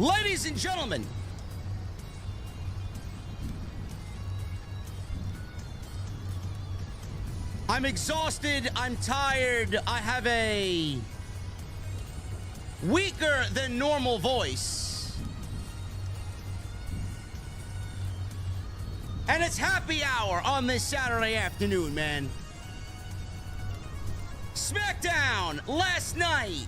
Ladies and gentlemen, I'm exhausted, I'm tired, I have a weaker than normal voice. And it's happy hour on this Saturday afternoon, man. SmackDown last night.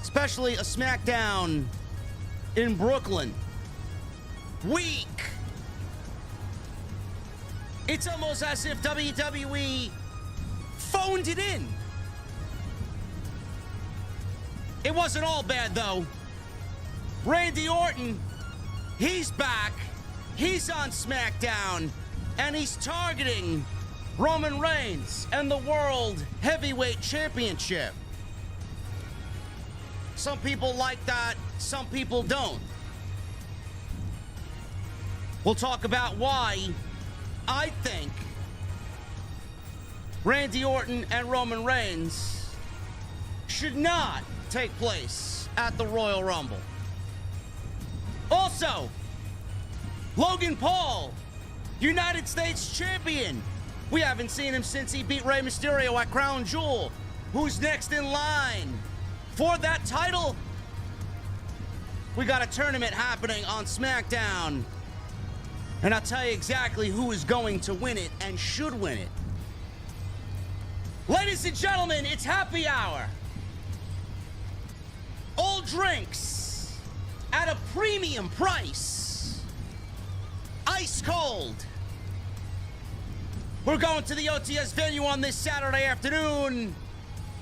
Especially a SmackDown in Brooklyn. Weak. It's almost as if WWE phoned it in. It wasn't all bad, though. Randy Orton, he's back. He's on SmackDown, and he's targeting Roman Reigns and the World Heavyweight Championship. Some people like that, some people don't. We'll talk about why I think Randy Orton and Roman Reigns should not take place at the Royal Rumble. Also, Logan Paul, United States Champion. We haven't seen him since he beat Rey Mysterio at Crown Jewel. Who's next in line for that title? We got a tournament happening on SmackDown, and I'll tell you exactly who is going to win it and should win it. Ladies and gentlemen, it's happy hour. All drinks at a premium price. Ice cold. We're going to the OTS venue on this Saturday afternoon.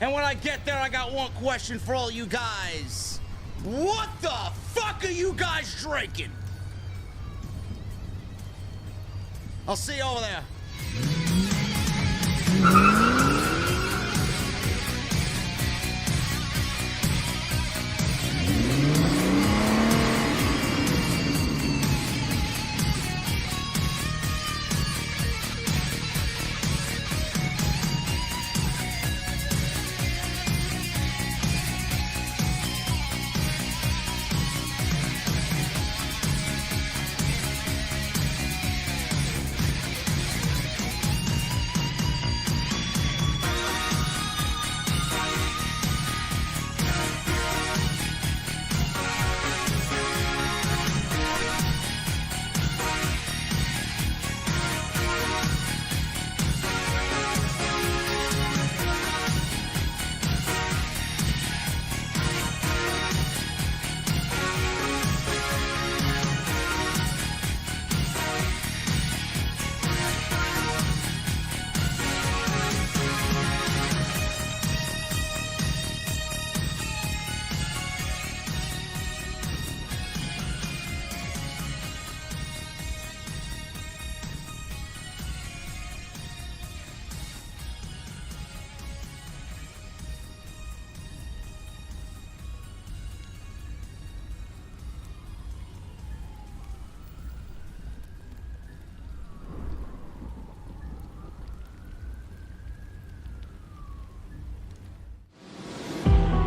And when I get there, I got one question for all you guys. What the fuck are you guys drinking? I'll see you over there.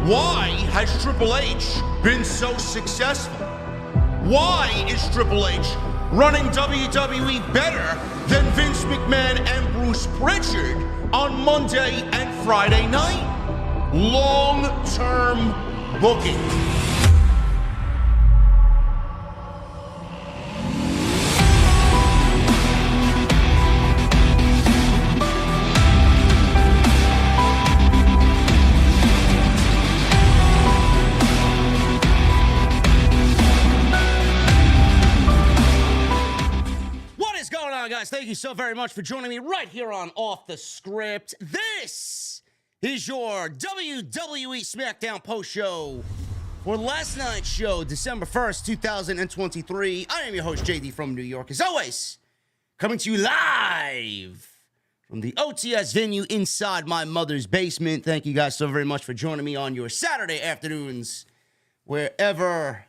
Why has Triple H been so successful? Why is Triple H running WWE better than Vince McMahon and Bruce Pritchard on Monday and Friday night? Long-term booking. Thank you so very much for joining me right here on Off the Script. This is your WWE SmackDown post show for last night's show, December 1st, 2023. I am your host, JD from New York, as always, coming to you live from the OTS venue inside my mother's basement. Thank you guys so very much for joining me on your Saturday afternoons, wherever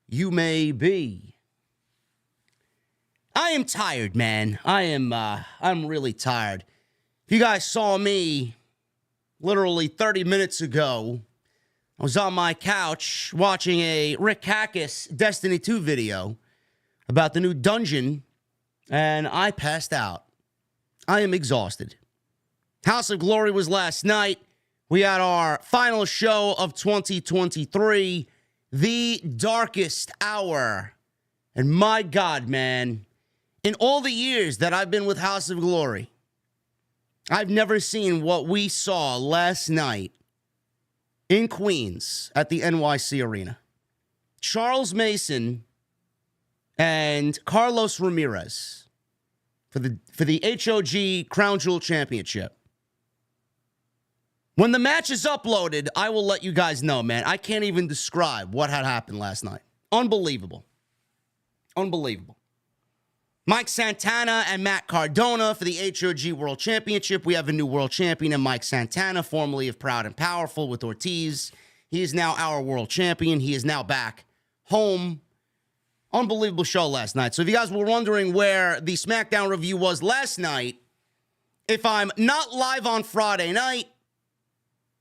you may be. I am tired, man. I'm really tired. If you guys saw me literally 30 minutes ago, I was on my couch watching a Rick Hackis Destiny 2 video about the new dungeon, and I passed out. I am exhausted. House of Glory was last night. We had our final show of 2023, the darkest hour. And my God, man, in all the years that I've been with House of Glory, I've never seen what we saw last night in Queens at the NYC Arena. Charles Mason and Carlos Ramirez for the HOG Crown Jewel Championship. When the match is uploaded, I will let you guys know, man. I can't even describe what had happened last night. Unbelievable. Unbelievable. Mike Santana and Matt Cardona for the HOG World Championship. We have a new world champion in Mike Santana, formerly of Proud and Powerful with Ortiz. He is now our world champion. He is now back home. Unbelievable show last night. So if you guys were wondering where the SmackDown review was last night, if I'm not live on Friday night,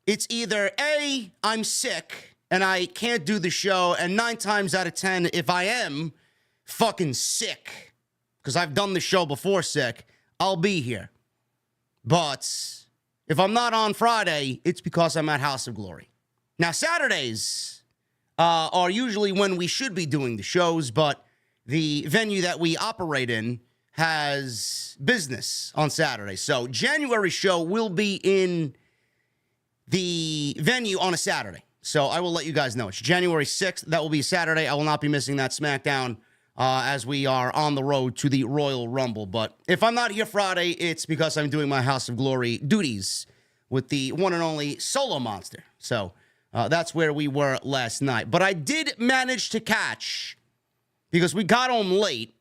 it's either A, I'm sick and I can't do the show, and 9 times out of 10, if I am fucking sick, because I've done the show before sick, I'll be here. But if I'm not on Friday, it's because I'm at House of Glory. Now, Saturdays are usually when we should be doing the shows, but the venue that we operate in has business on Saturday. So January show will be in the venue on a Saturday. So I will let you guys know. It's January 6th. That will be Saturday. I will not be missing that SmackDown as we are on the road to the Royal Rumble. But if I'm not here Friday, it's because I'm doing my House of Glory duties with the one and only Solo Monster. So that's where we were last night. But I did manage to catch, because we got home late,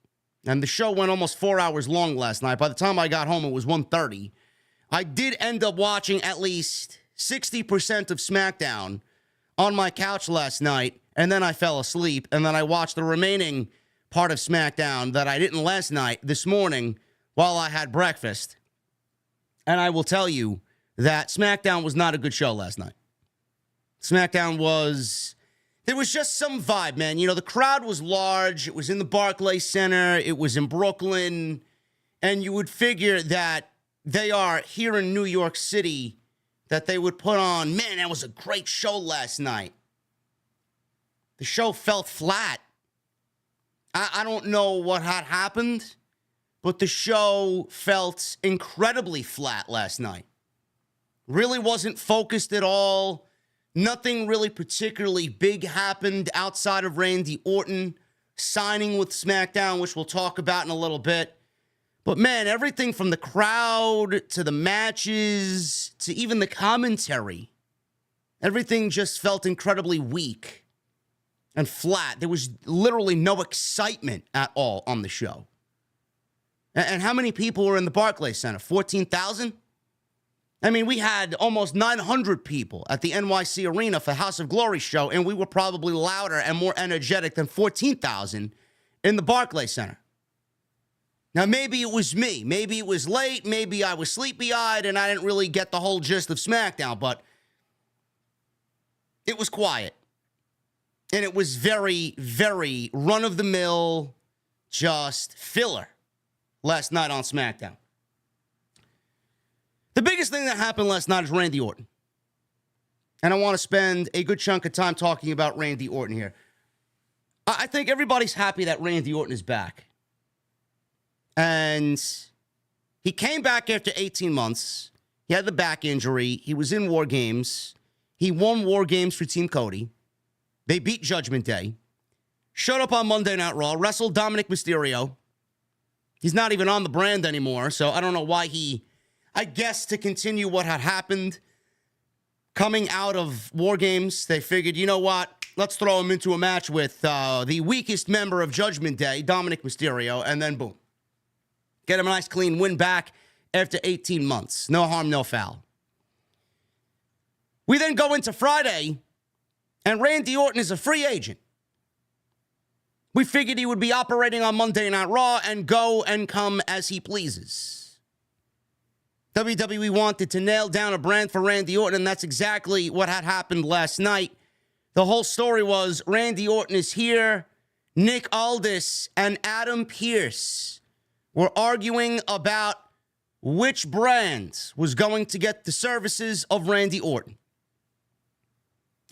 and the show went almost 4 hours long last night. By the time I got home, it was 1:30. I did end up watching at least 60% of SmackDown on my couch last night, and then I fell asleep, and then I watched the remaining part of SmackDown that I didn't last night this morning while I had breakfast. And I will tell you that SmackDown was not a good show last night. SmackDown was, there was just some vibe, man. You know, the crowd was large. It was in the Barclays Center. It was in Brooklyn. And you would figure that they are here in New York City, that they would put on, man, that was a great show last night. The show felt flat. I don't know what had happened, but the show felt incredibly flat last night. Really wasn't focused at all. Nothing really particularly big happened outside of Randy Orton signing with SmackDown, which we'll talk about in a little bit. But man, everything from the crowd to the matches to even the commentary, everything just felt incredibly weak and flat. There was literally no excitement at all on the show. And how many people were in the Barclays Center? 14,000? I mean, we had almost 900 people at the NYC Arena for House of Glory show, and we were probably louder and more energetic than 14,000 in the Barclays Center. Now, maybe it was me. Maybe it was late. Maybe I was sleepy-eyed and I didn't really get the whole gist of SmackDown, but it was quiet. And it was very, very run-of-the-mill, just filler last night on SmackDown. The biggest thing that happened last night is Randy Orton. And I want to spend a good chunk of time talking about Randy Orton here. I think everybody's happy that Randy Orton is back. And he came back after 18 months. He had the back injury. He was in War Games. He won War Games for Team Cody. They beat Judgment Day. Showed up on Monday Night Raw. Wrestled Dominic Mysterio. He's not even on the brand anymore, so I don't know why he, I guess to continue what had happened coming out of War Games, they figured, you know what? Let's throw him into a match with the weakest member of Judgment Day, Dominic Mysterio, and then boom. Get him a nice clean win back after 18 months. No harm, no foul. We then go into Friday, and Randy Orton is a free agent. We figured he would be operating on Monday Night Raw and go and come as he pleases. WWE wanted to nail down a brand for Randy Orton, and that's exactly what had happened last night. the whole story was Randy Orton is here. Nick Aldis and Adam Pearce were arguing about which brand was going to get the services of Randy Orton.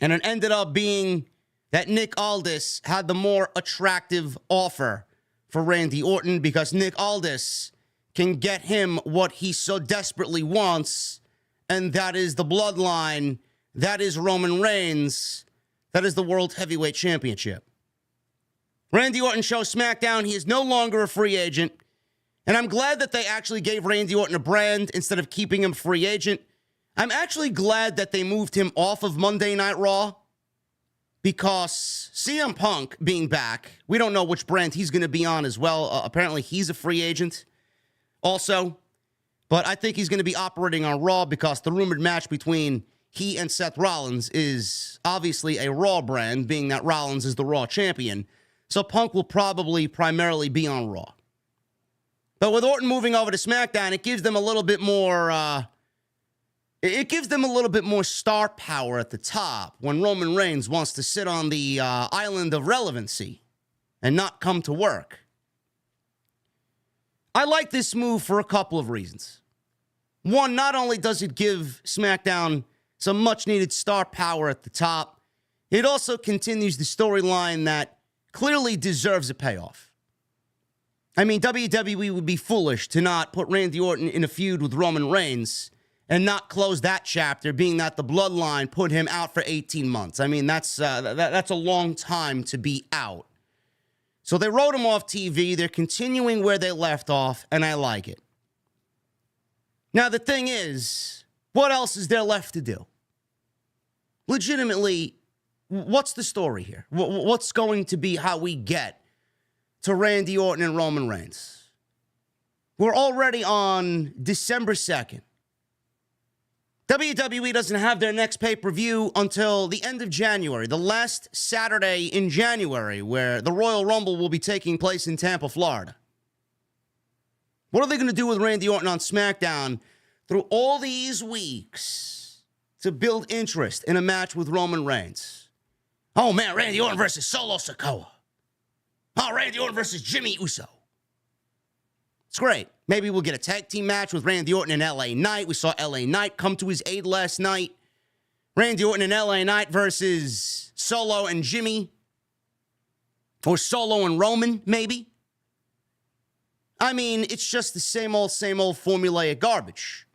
And it ended up being that Nick Aldis had the more attractive offer for Randy Orton because Nick Aldis can get him what he so desperately wants, and that is the bloodline, that is Roman Reigns, that is the World Heavyweight Championship. Randy Orton shows SmackDown he is no longer a free agent, and I'm glad that they actually gave Randy Orton a brand instead of keeping him free agent. I'm actually glad that they moved him off of Monday Night Raw because CM Punk being back, we don't know which brand he's going to be on as well. Apparently, he's a free agent also, but I think he's going to be operating on Raw because the rumored match between he and Seth Rollins is obviously a Raw brand, being that Rollins is the Raw champion. So Punk will probably primarily be on Raw. But with Orton moving over to SmackDown, it gives them a little bit more star power at the top when Roman Reigns wants to sit on the island of relevancy and not come to work. I like this move for a couple of reasons. One, not only does it give SmackDown some much-needed star power at the top, it also continues the storyline that clearly deserves a payoff. I mean, WWE would be foolish to not put Randy Orton in a feud with Roman Reigns and not close that chapter, being that the bloodline put him out for 18 months. I mean, that's a long time to be out. So they wrote him off TV. They're continuing where they left off, and I like it. Now, the thing is, what else is there left to do? Legitimately, what's the story here? What's going to be how we get to Randy Orton and Roman Reigns? We're already on December 2nd. WWE doesn't have their next pay-per-view until the end of January, the last Saturday in January, where the Royal Rumble will be taking place in Tampa, Florida. What are they going to do with Randy Orton on SmackDown through all these weeks to build interest in a match with Roman Reigns? Oh, man, Randy Orton versus Solo Sikoa. Oh, Randy Orton versus Jimmy Uso. It's great. Maybe we'll get a tag team match with Randy Orton and LA Knight. We saw LA Knight come to his aid last night. Randy Orton and LA Knight versus Solo and Jimmy. Or Solo and Roman, maybe. I mean, it's just the same old formulaic garbage.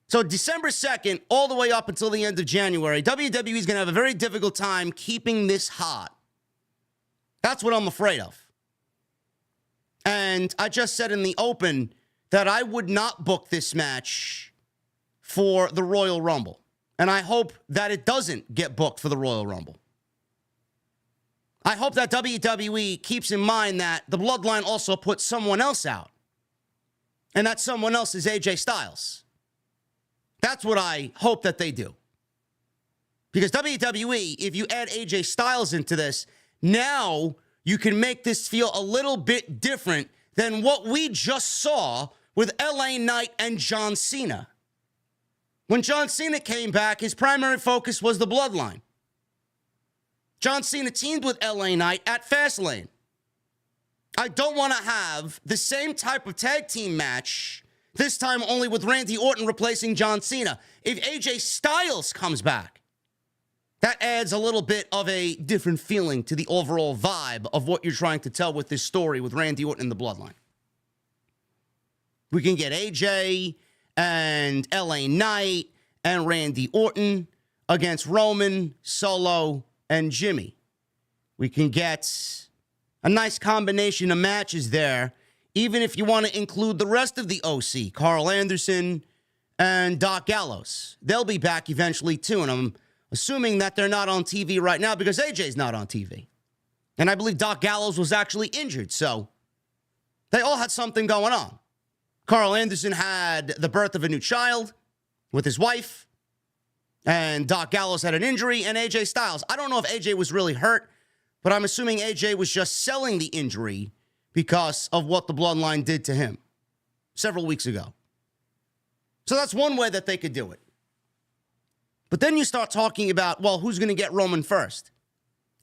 So December 2nd, all the way up until the end of January, WWE is going to have a very difficult time keeping this hot. That's what I'm afraid of. And I just said in the open that I would not book this match for the Royal Rumble. And I hope that it doesn't get booked for the Royal Rumble. I hope that WWE keeps in mind that the Bloodline also put someone else out. And that someone else is AJ Styles. That's what I hope that they do. Because WWE, if you add AJ Styles into this, now you can make this feel a little bit different than what we just saw with LA Knight and John Cena. When John Cena came back, his primary focus was the Bloodline. John Cena teamed with LA Knight at Fastlane. I don't want to have the same type of tag team match, this time only with Randy Orton replacing John Cena. If AJ Styles comes back, that adds a little bit of a different feeling to the overall vibe of what you're trying to tell with this story with Randy Orton and the Bloodline. We can get AJ and LA Knight and Randy Orton against Roman, Solo, and Jimmy. We can get a nice combination of matches there, even if you want to include the rest of the OC, Carl Anderson and Doc Gallows. They'll be back eventually too, and I'm assuming that they're not on TV right now because AJ's not on TV. And I believe Doc Gallows was actually injured, so they all had something going on. Carl Anderson had the birth of a new child with his wife, and Doc Gallows had an injury, and AJ Styles. I don't know if AJ was really hurt, but I'm assuming AJ was just selling the injury because of what the Bloodline did to him several weeks ago. So that's one way that they could do it. But then you start talking about, well, who's going to get Roman first?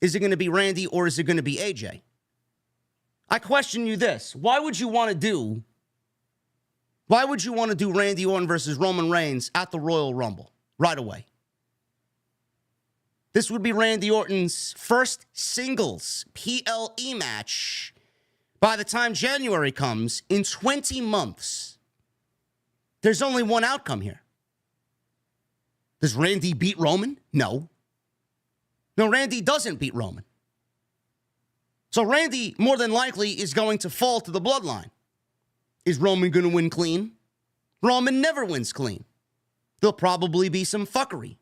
Is it going to be Randy or is it going to be AJ? I question you this. Why would you want to do Randy Orton versus Roman Reigns at the Royal Rumble right away? This would be Randy Orton's first singles PLE match by the time January comes in 20 months. There's only one outcome here. Does Randy beat Roman? No. No, Randy doesn't beat Roman. So Randy, more than likely, is going to fall to the bloodline. Is Roman going to win clean? Roman never wins clean. There'll probably be some fuckery.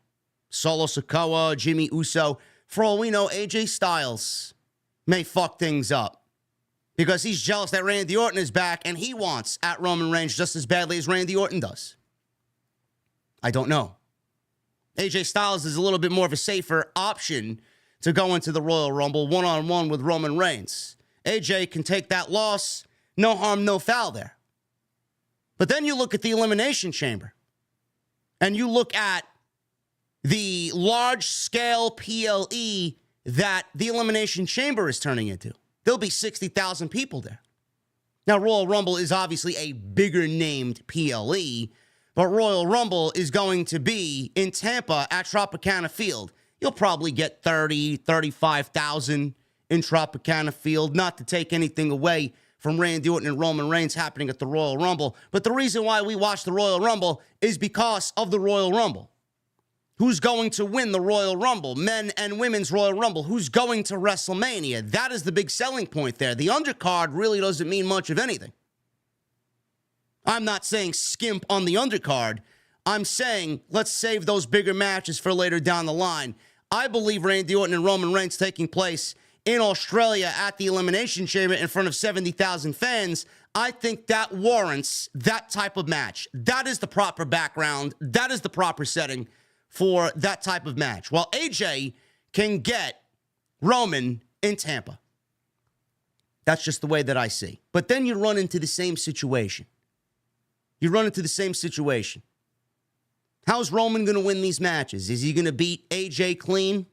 Solo Sikoa, Jimmy Uso. For all we know, AJ Styles may fuck things up because he's jealous that Randy Orton is back and he wants at Roman Reigns just as badly as Randy Orton does. I don't know. AJ Styles is a little bit more of a safer option to go into the Royal Rumble one-on-one with Roman Reigns. AJ can take that loss. No harm, no foul there. But then you look at the Elimination Chamber and you look at the large-scale PLE that the Elimination Chamber is turning into. There'll be 60,000 people there. Now, Royal Rumble is obviously a bigger-named PLE, but Royal Rumble is going to be in Tampa at Tropicana Field. You'll probably get 30, 35,000 in Tropicana Field, not to take anything away from Randy Orton and Roman Reigns happening at the Royal Rumble. But the reason why we watch the Royal Rumble is because of the Royal Rumble. Who's going to win the Royal Rumble? Men and women's Royal Rumble. Who's going to WrestleMania? That is the big selling point there. The undercard really doesn't mean much of anything. I'm not saying skimp on the undercard. I'm saying let's save those bigger matches for later down the line. I believe Randy Orton and Roman Reigns taking place in Australia at the Elimination Chamber in front of 70,000 fans. I think that warrants that type of match. That is the proper background. That is the proper setting for that type of match. While AJ can get Roman in Tampa. That's just the way that I see. But then you run into the same situation. How's Roman going to win these matches? Is he going to beat AJ clean?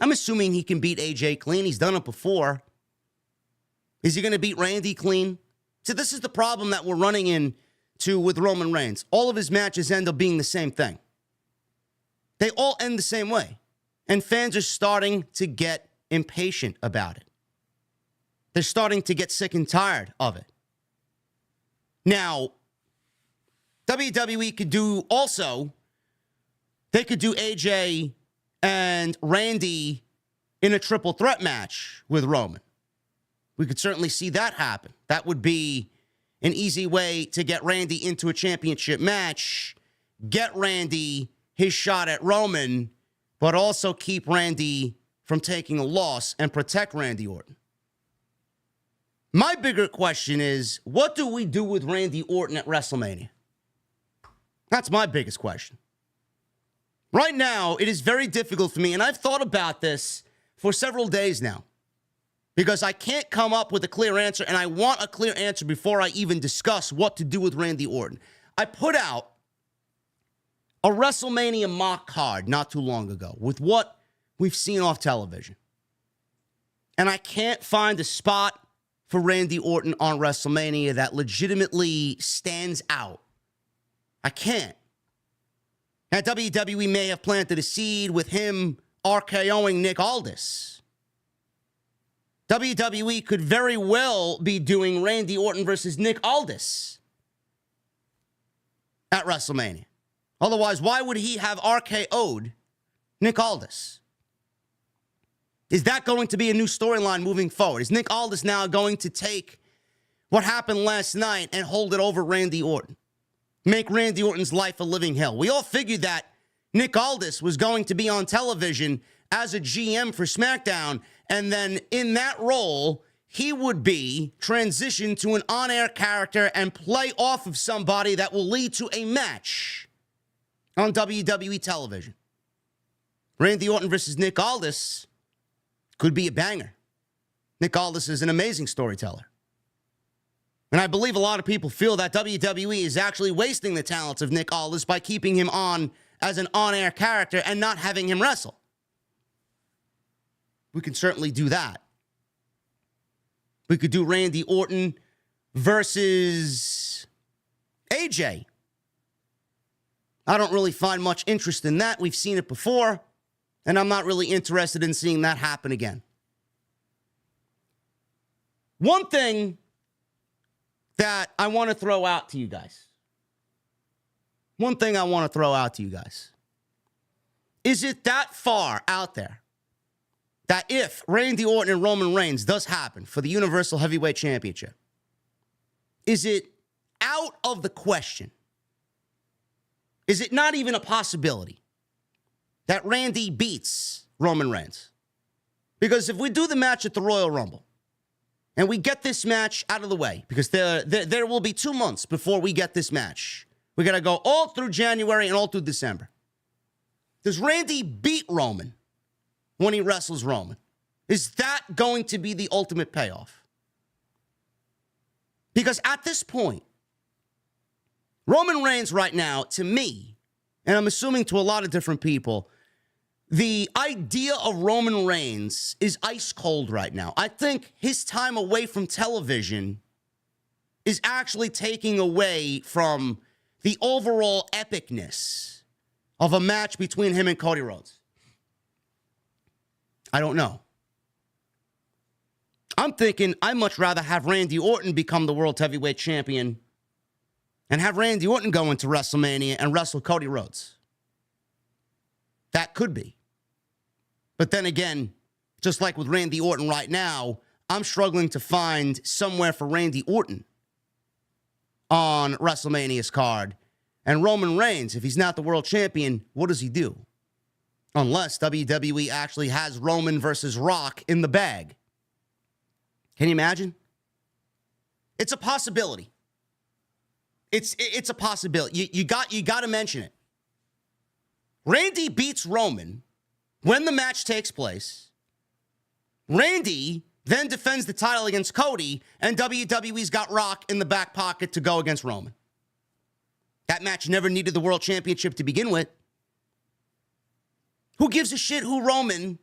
I'm assuming he can beat AJ clean. He's done it before. Is he going to beat Randy clean? So this is the problem that we're running into with Roman Reigns. All of his matches end up being the same thing. They all end the same way. And fans are starting to get impatient about it. They're starting to get sick and tired of it. Now, WWE could do also, they could do AJ and Randy in a triple threat match with Roman. We could certainly see that happen. That would be an easy way to get Randy into a championship match, get Randy his shot at Roman, but also keep Randy from taking a loss and protect Randy Orton. My bigger question is, what do we do with Randy Orton at WrestleMania? That's my biggest question. Right now, it is very difficult for me, and I've thought about this for several days now, because I can't come up with a clear answer, and I want a clear answer before I even discuss what to do with Randy Orton. I put out a WrestleMania mock card not too long ago with what we've seen off television. And I can't find a spot for Randy Orton on WrestleMania that legitimately stands out. I can't. Now, WWE may have planted a seed with him RKOing Nick Aldis. WWE could very well be doing Randy Orton versus Nick Aldis at WrestleMania. Otherwise, why would he have RKO'd Nick Aldis? Is that going to be a new storyline moving forward? Is Nick Aldis now going to take what happened last night and hold it over Randy Orton? Make Randy Orton's life a living hell. We all figured that Nick Aldis was going to be on television as a GM for SmackDown, and then in that role, he would be transitioned to an on-air character and play off of somebody that will lead to a match on WWE television. Randy Orton versus Nick Aldis could be a banger. Nick Aldis is an amazing storyteller. And I believe a lot of people feel that WWE is actually wasting the talents of Nick Aldis by keeping him on as an on-air character and not having him wrestle. We can certainly do that. We could do Randy Orton versus AJ. I don't really find much interest in that. We've seen it before, and I'm not really interested in seeing that happen again. One thing that I want to throw out to you guys. Is it that far out there that if Randy Orton and Roman Reigns does happen for the Universal Heavyweight Championship, is it out of the question? Is it not even a possibility that Randy beats Roman Reigns? Because if we do the match at the Royal Rumble and we get this match out of the way, because there will be 2 months before we get this match. We got to go all through January and all through December. Does Randy beat Roman when he wrestles Roman? Is that going to be the ultimate payoff? Because at this point, Roman Reigns right now, to me, and I'm assuming to a lot of different people, the idea of Roman Reigns is ice cold right now. I think his time away from television is actually taking away from the overall epicness of a match between him and Cody Rhodes. I don't know. I'm thinking I'd much rather have Randy Orton become the World Heavyweight Champion and have Randy Orton go into WrestleMania and wrestle Cody Rhodes. That could be. But then again, just like with Randy Orton right now, I'm struggling to find somewhere for Randy Orton on WrestleMania's card. And Roman Reigns, if he's not the world champion, what does he do? Unless WWE actually has Roman versus Rock in the bag. Can you imagine? It's a possibility. It's a possibility. You got to mention it. Randy beats Roman when the match takes place. Randy then defends the title against Cody, and WWE's got Rock in the back pocket to go against Roman. That match never needed the world championship to begin with. Who gives a shit who Roman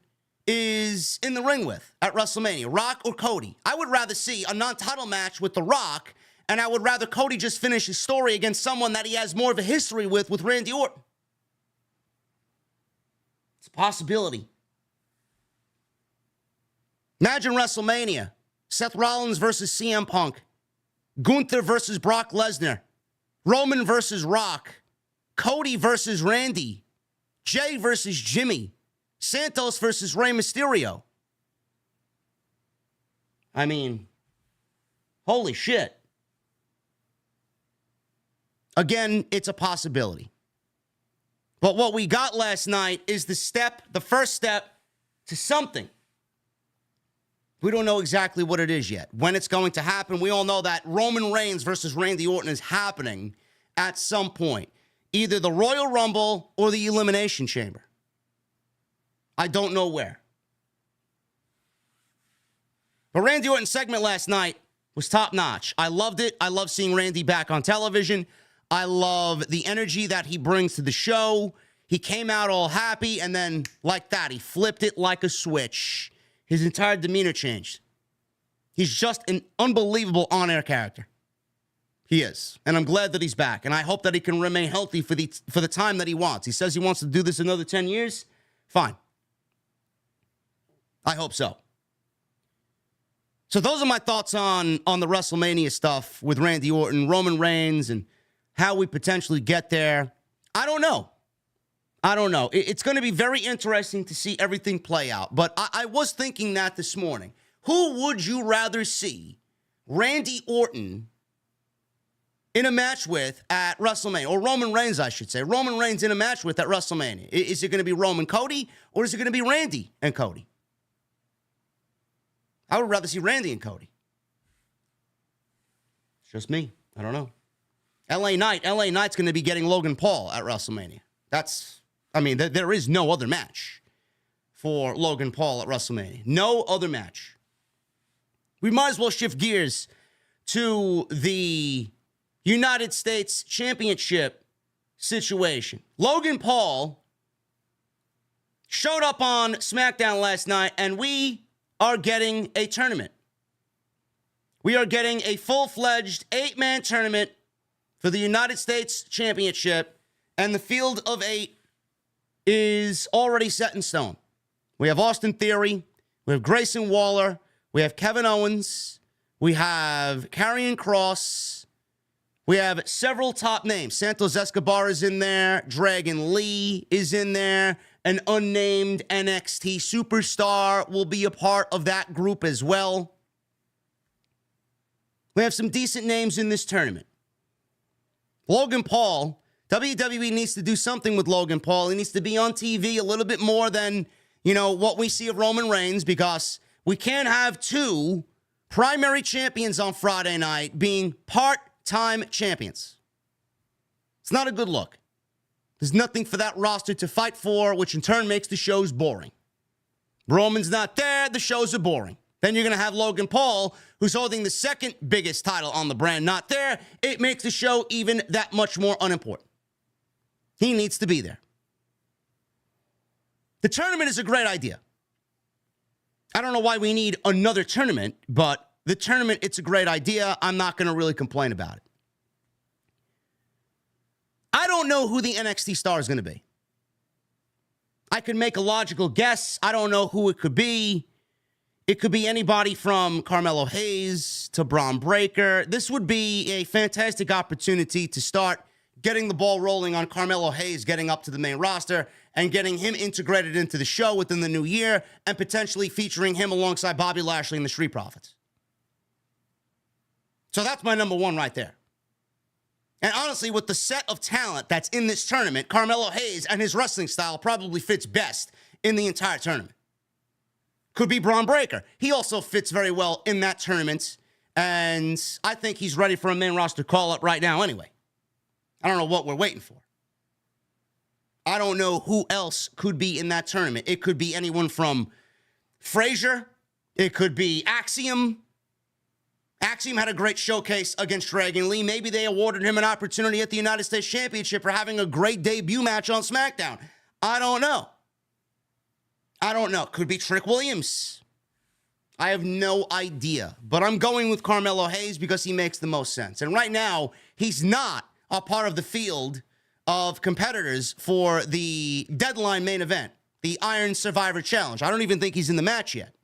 is in the ring with at WrestleMania, Rock or Cody? I would rather see a non-title match with The Rock, and I would rather Cody just finish his story against someone that he has more of a history with Randy Orton. It's a possibility. Imagine WrestleMania. Seth Rollins versus CM Punk. Gunther versus Brock Lesnar. Roman versus Rock. Cody versus Randy. Jay versus Jimmy. Santos versus Rey Mysterio. I mean, holy shit. Again, it's a possibility. But what we got last night is the first step to something. We don't know exactly what it is yet, when it's going to happen. We all know that Roman Reigns versus Randy Orton is happening at some point. Either the Royal Rumble or the Elimination Chamber. I don't know where. But Randy Orton's segment last night was top-notch. I loved it. I love seeing Randy back on television. I love the energy that he brings to the show. He came out all happy, and then, like that, he flipped it like a switch. His entire demeanor changed. He's just an unbelievable on-air character. He is. And I'm glad that he's back. And I hope that he can remain healthy for the time that he wants. He says he wants to do this another 10 years. Fine. I hope so. So those are my thoughts on the WrestleMania stuff with Randy Orton, Roman Reigns, and how we potentially get there. I don't know. It's going to be very interesting to see everything play out. But I was thinking that this morning. Who would you rather see Randy Orton in a match with at WrestleMania? Or Roman Reigns, I should say. Roman Reigns in a match with at WrestleMania. Is it going to be Roman Cody, or is it going to be Randy and Cody? I would rather see Randy and Cody. It's just me. I don't know. LA Knight's going to be getting Logan Paul at WrestleMania. There is no other match for Logan Paul at WrestleMania. No other match. We might as well shift gears to the United States Championship situation. Logan Paul showed up on SmackDown last night, and we are getting a tournament. We are getting a full-fledged 8-man tournament for the United States Championship, and the field of 8 is already set in stone. We have Austin Theory, we have Grayson Waller, we have Kevin Owens, we have Karrion Kross, we have several top names. Santos Escobar is in there, Dragon Lee is in there, an unnamed NXT superstar will be a part of that group as well. We have some decent names in this tournament. Logan Paul, WWE needs to do something with Logan Paul. He needs to be on TV a little bit more than, what we see of Roman Reigns, because we can't have 2 primary champions on Friday night being part-time champions. It's not a good look. There's nothing for that roster to fight for, which in turn makes the shows boring. Roman's not there, the shows are boring. Then you're going to have Logan Paul, who's holding the second biggest title on the brand, not there. It makes the show even that much more unimportant. He needs to be there. The tournament is a great idea. I don't know why we need another tournament, but the tournament, it's a great idea. I'm not going to really complain about it. I don't know who the NXT star is going to be. I could make a logical guess. I don't know who it could be. It could be anybody from Carmelo Hayes to Braun Breaker. This would be a fantastic opportunity to start getting the ball rolling on Carmelo Hayes getting up to the main roster and getting him integrated into the show within the new year and potentially featuring him alongside Bobby Lashley and the Street Profits. So that's my number 1 right there. And honestly, with the set of talent that's in this tournament, Carmelo Hayes and his wrestling style probably fits best in the entire tournament. Could be Braun Breaker. He also fits very well in that tournament, and I think he's ready for a main roster call-up right now anyway. I don't know what we're waiting for. I don't know who else could be in that tournament. It could be anyone from Frazier. It could be Axiom. Axiom had a great showcase against Dragon Lee. Maybe they awarded him an opportunity at the United States Championship for having a great debut match on SmackDown. I don't know. Could be Trick Williams. I have no idea. But I'm going with Carmelo Hayes because he makes the most sense. And right now, he's not a part of the field of competitors for the deadline main event, the Iron Survivor Challenge. I don't even think he's in the match yet.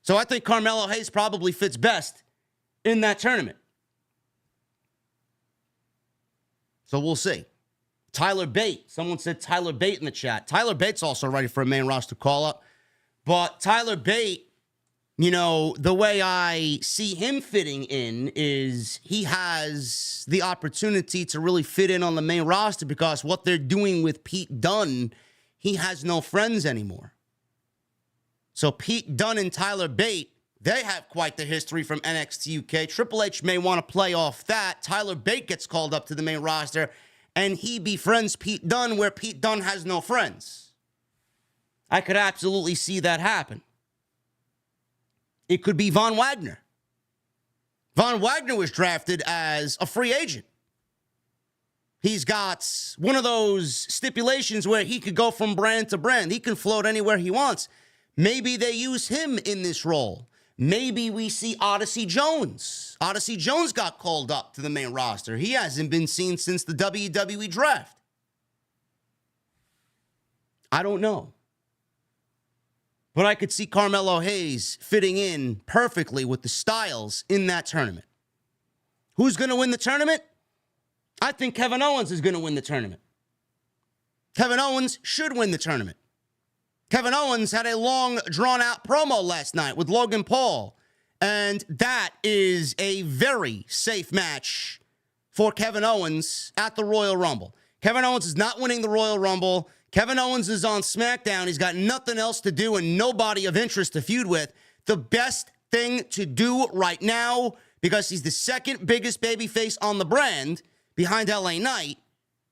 So I think Carmelo Hayes probably fits best in that tournament. So we'll see. Tyler Bate. Someone said Tyler Bate in the chat. Tyler Bate's also ready for a main roster call-up. But Tyler Bate, the way I see him fitting in is he has the opportunity to really fit in on the main roster because what they're doing with Pete Dunne, he has no friends anymore. So Pete Dunne and Tyler Bate, they have quite the history from NXT UK. Triple H may want to play off that. Tyler Bate gets called up to the main roster, and he befriends Pete Dunne where Pete Dunne has no friends. I could absolutely see that happen. It could be Von Wagner. Von Wagner was drafted as a free agent. He's got one of those stipulations where he could go from brand to brand. He can float anywhere he wants. Maybe they use him in this role. Maybe we see Odyssey Jones. Odyssey Jones got called up to the main roster. He hasn't been seen since the WWE draft. I don't know. But I could see Carmelo Hayes fitting in perfectly with the styles in that tournament. Who's going to win the tournament? I think Kevin Owens is going to win the tournament. Kevin Owens should win the tournament. Kevin Owens had a long, drawn-out promo last night with Logan Paul, and that is a very safe match for Kevin Owens at the Royal Rumble. Kevin Owens is not winning the Royal Rumble. Kevin Owens is on SmackDown. He's got nothing else to do and nobody of interest to feud with. The best thing to do right now, because he's the second biggest babyface on the brand behind LA Knight,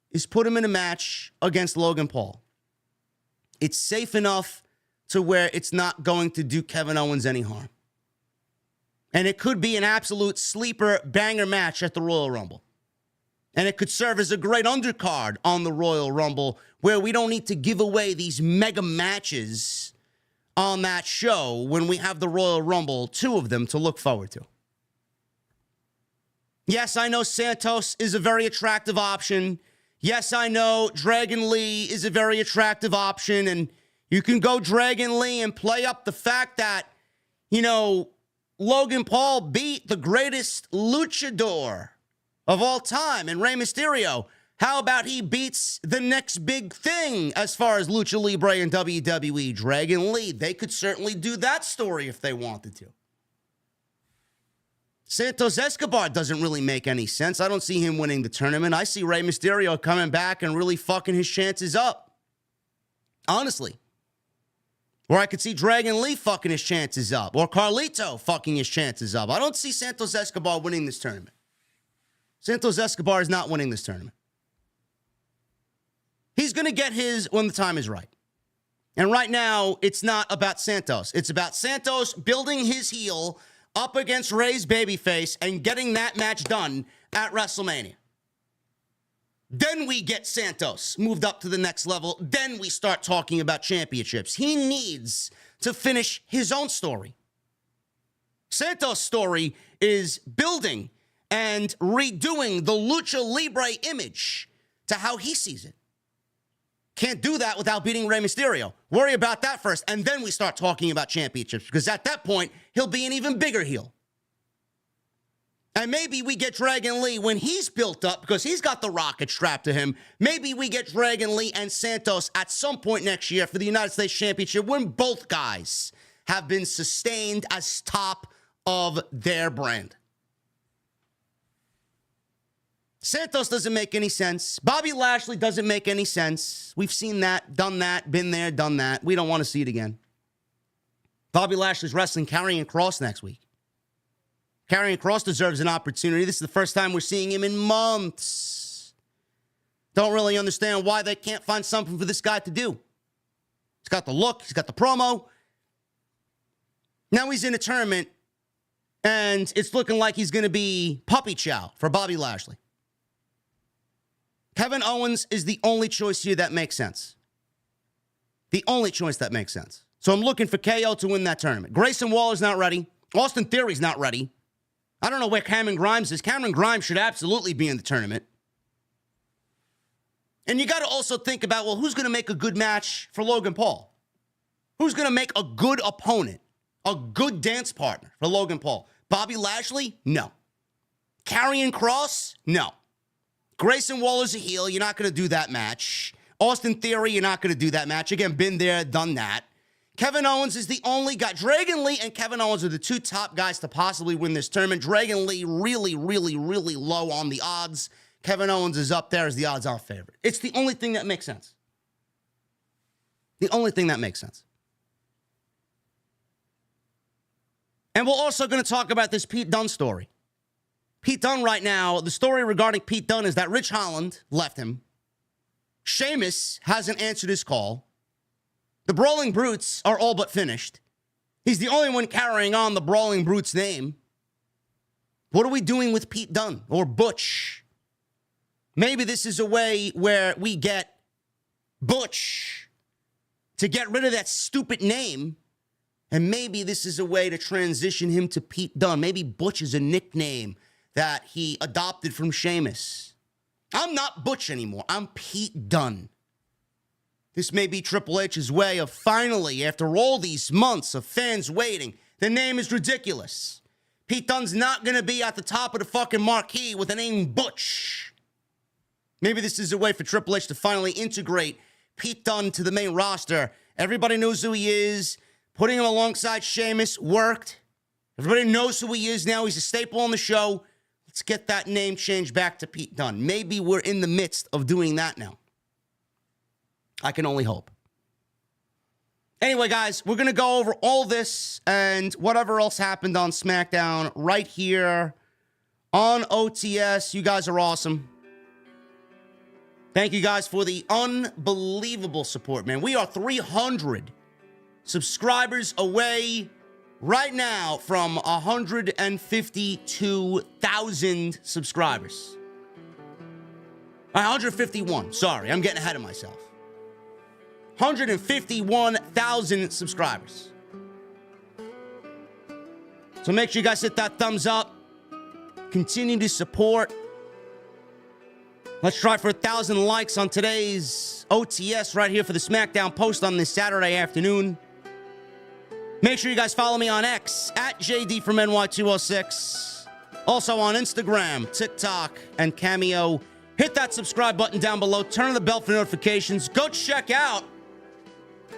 is put him in a match against Logan Paul. It's safe enough to where it's not going to do Kevin Owens any harm. And it could be an absolute sleeper banger match at the Royal Rumble. And it could serve as a great undercard on the Royal Rumble where we don't need to give away these mega matches on that show when we have the Royal Rumble, 2 of them to look forward to. Yes, I know Santos is a very attractive option. Yes, I know Dragon Lee is a very attractive option. And you can go Dragon Lee and play up the fact that, you know, Logan Paul beat the greatest luchador of all time in Rey Mysterio. How about he beats the next big thing as far as Lucha Libre and WWE, Dragon Lee? They could certainly do that story if they wanted to. Santos Escobar doesn't really make any sense. I don't see him winning the tournament. I see Rey Mysterio coming back and really fucking his chances up. Honestly. Or I could see Dragon Lee fucking his chances up. Or Carlito fucking his chances up. I don't see Santos Escobar winning this tournament. Santos Escobar is not winning this tournament. He's going to get his when the time is right. And right now, it's not about Santos. It's about Santos building his heel up against Rey's babyface and getting that match done at WrestleMania. Then we get Santos moved up to the next level. Then we start talking about championships. He needs to finish his own story. Santos' story is building and redoing the Lucha Libre image to how he sees it. Can't do that without beating Rey Mysterio. Worry about that first, and then we start talking about championships, because at that point, he'll be an even bigger heel. And maybe we get Dragon Lee when he's built up, because he's got the rocket strapped to him. Maybe we get Dragon Lee and Santos at some point next year for the United States Championship when both guys have been sustained as top of their brand. Santos doesn't make any sense. Bobby Lashley doesn't make any sense. We've seen that, done that, been there, done that. We don't want to see it again. Bobby Lashley's wrestling Karrion Kross next week. Karrion Kross deserves an opportunity. This is the first time we're seeing him in months. Don't really understand why they can't find something for this guy to do. He's got the look. He's got the promo. Now he's in a tournament, and it's looking like he's going to be puppy chow for Bobby Lashley. Kevin Owens is the only choice here that makes sense. The only choice that makes sense. So I'm looking for KO to win that tournament. Grayson Waller's not ready. Austin Theory's not ready. I don't know where Cameron Grimes is. Cameron Grimes should absolutely be in the tournament. And you got to also think about, well, who's going to make a good match for Logan Paul? Who's going to make a good opponent? A good dance partner for Logan Paul? Bobby Lashley? No. Karrion Kross? No. Grayson Waller's a heel. You're not going to do that match. Austin Theory, you're not going to do that match. Again, been there, done that. Kevin Owens is the only guy. Dragon Lee and Kevin Owens are the 2 top guys to possibly win this tournament. Dragon Lee really, really, really low on the odds. Kevin Owens is up there as the odds-on favorite. It's the only thing that makes sense. The only thing that makes sense. And we're also going to talk about this Pete Dunne story. Pete Dunne right now, the story regarding Pete Dunne is that Rich Holland left him. Sheamus hasn't answered his call. The Brawling Brutes are all but finished. He's the only one carrying on the Brawling Brutes name. What are we doing with Pete Dunne or Butch? Maybe this is a way where we get Butch to get rid of that stupid name. And maybe this is a way to transition him to Pete Dunne. Maybe Butch is a nickname that he adopted from Sheamus. I'm not Butch anymore. I'm Pete Dunne. This may be Triple H's way of finally, after all these months of fans waiting, the name is ridiculous. Pete Dunne's not going to be at the top of the fucking marquee with the name Butch. Maybe this is a way for Triple H to finally integrate Pete Dunne to the main roster. Everybody knows who he is. Putting him alongside Sheamus worked. Everybody knows who he is now. He's a staple on the show. Let's get that name changed back to Pete Dunne. Maybe we're in the midst of doing that now. I can only hope. Anyway, guys, we're going to go over all this and whatever else happened on SmackDown right here on OTS. You guys are awesome. Thank you guys for the unbelievable support, man. We are 300 subscribers away right now from 152,000 subscribers. 151. Sorry, I'm getting ahead of myself. 151,000 subscribers. So make sure you guys hit that thumbs up. Continue to support. Let's try for 1,000 likes on today's OTS right here for the SmackDown post on this Saturday afternoon. Make sure you guys follow me on X at JDfromNY206. Also on Instagram, TikTok, and Cameo. Hit that subscribe button down below. Turn on the bell for notifications. Go check out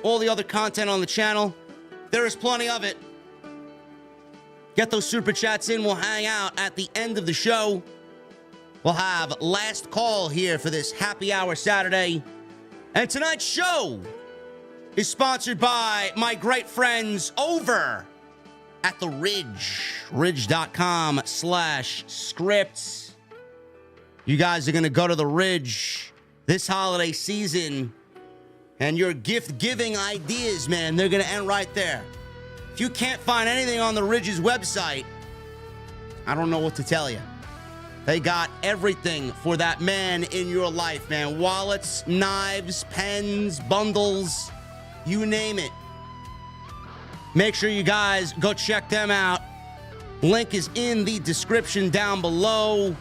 all the other content on the channel. There is plenty of it. Get those super chats in. We'll hang out at the end of the show. We'll have last call here for this happy hour Saturday. And tonight's show is sponsored by my great friends over at The Ridge. Ridge.com/scripts. You guys are going to go to The Ridge this holiday season. And your gift-giving ideas, man, they're going to end right there. If you can't find anything on The Ridge's website, I don't know what to tell you. They got everything for that man in your life, man. Wallets, knives, pens, bundles, you name it. Make sure you guys go check them out. Link is in the description down below.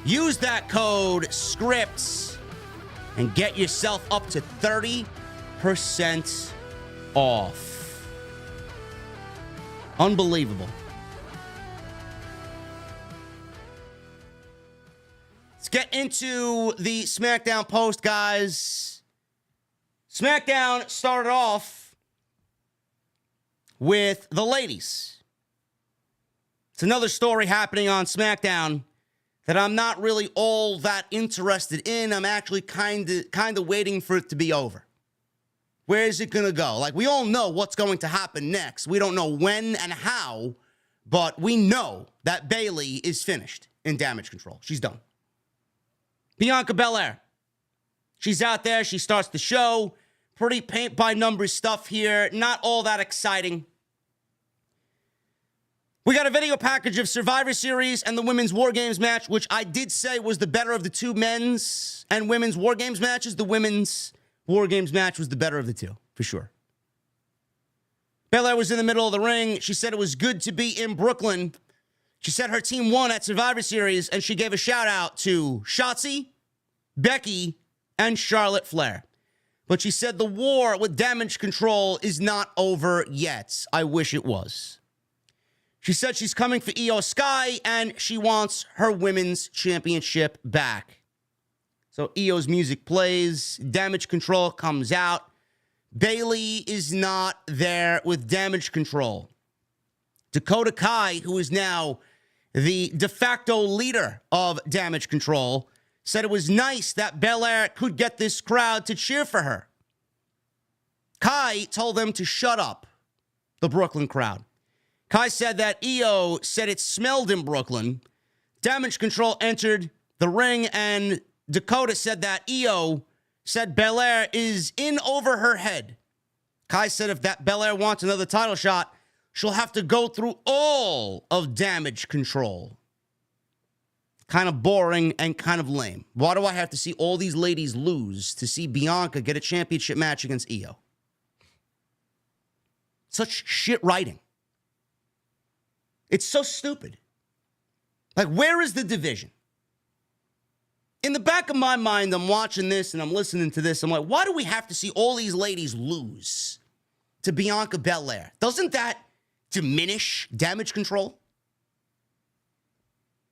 Use that code SCRIPTS and get yourself up to 30% off. Unbelievable. Let's get into the SmackDown post, guys. SmackDown started off with the ladies. It's another story happening on SmackDown that I'm not really all that interested in. I'm actually kind of waiting for it to be over. Where is it going to go? Like, we all know what's going to happen next. We don't know when and how, but we know that Bayley is finished in Damage Control. She's done. Bianca Belair. She's out there. She starts the show. Pretty paint-by-numbers stuff here. Not all that exciting. We got a video package of Survivor Series and the Women's War Games match, which I did say was the better of the two men's and women's War Games matches. The Women's War Games match was the better of the two, for sure. Belair was in the middle of the ring. She said it was good to be in Brooklyn. She said her team won at Survivor Series, and she gave a shout-out to Shotzi, Becky, and Charlotte Flair. But she said the war with Damage Control is not over yet. I wish it was. She said she's coming for Io Sky, and she wants her women's championship back. So Io's music plays. Damage Control comes out. Bayley is not there with Damage Control. Dakota Kai, who is now the de facto leader of Damage Control, said it was nice that Belair could get this crowd to cheer for her. Kai told them to shut up, the Brooklyn crowd. Kai said that Io said it smelled in Brooklyn. Damage Control entered the ring, and Dakota said that Io said Belair is in over her head. Kai said if that Belair wants another title shot, she'll have to go through all of Damage Control. Kind of boring and kind of lame. Why do I have to see all these ladies lose to see Bianca get a championship match against Io? Such shit writing. It's so stupid. Like, where is the division? In the back of my mind, I'm watching this and I'm listening to this. I'm like, why do we have to see all these ladies lose to Bianca Belair? Doesn't that diminish Damage Control?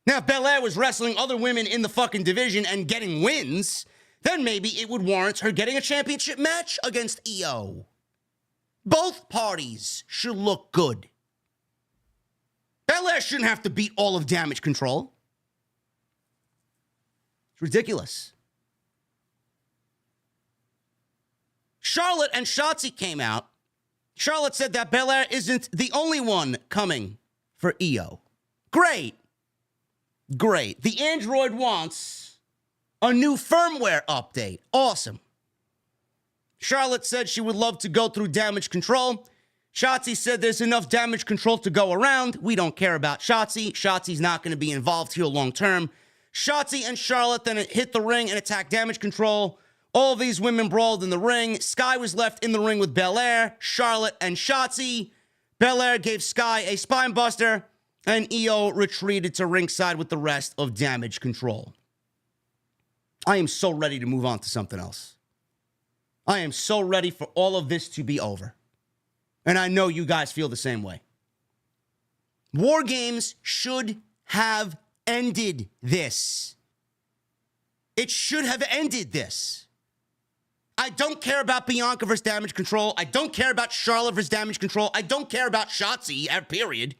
Now, if Belair was wrestling other women in the fucking division and getting wins, then maybe it would warrant her getting a championship match against Io. Both parties should look good. Belair shouldn't have to beat all of Damage Control. It's ridiculous. Charlotte and Shotzi came out. Charlotte said that Belair isn't the only one coming for Io. Great. Great. The Android wants a new firmware update. Awesome. Charlotte said she would love to go through Damage Control. Shotzi said there's enough Damage Control to go around. We don't care about Shotzi. Shotzi's not going to be involved here long term. Shotzi and Charlotte then hit the ring and attacked Damage Control. All of these women brawled in the ring. Sky was left in the ring with Belair, Charlotte, and Shotzi. Belair gave Sky a spine buster, and Io retreated to ringside with the rest of Damage Control. I am so ready to move on to something else. I am so ready for all of this to be over. And I know you guys feel the same way. War Games should have ended this. It should have ended this. I don't care about Bianca versus Damage Control. I don't care about Charlotte versus Damage Control. I don't care about Shotzi, period.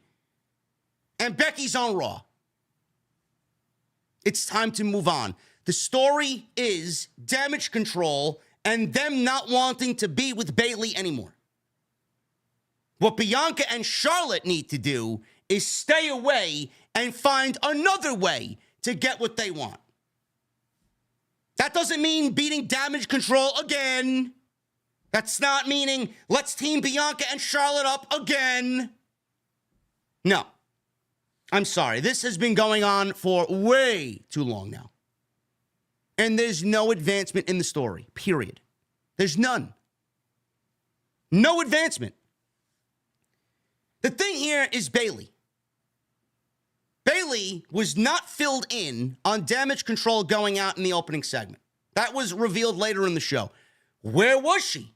And Becky's on Raw. It's time to move on. The story is Damage Control and them not wanting to be with Bayley anymore. What Bianca and Charlotte need to do is stay away and find another way to get what they want. That doesn't mean beating Damage Control again. That's not meaning let's team Bianca and Charlotte up again. No. I'm sorry. This has been going on for way too long now. And there's no advancement in the story, period. There's none. No advancement. The thing here is Bayley. Bayley was not filled in on Damage Control going out in the opening segment. That was revealed later in the show. Where was she?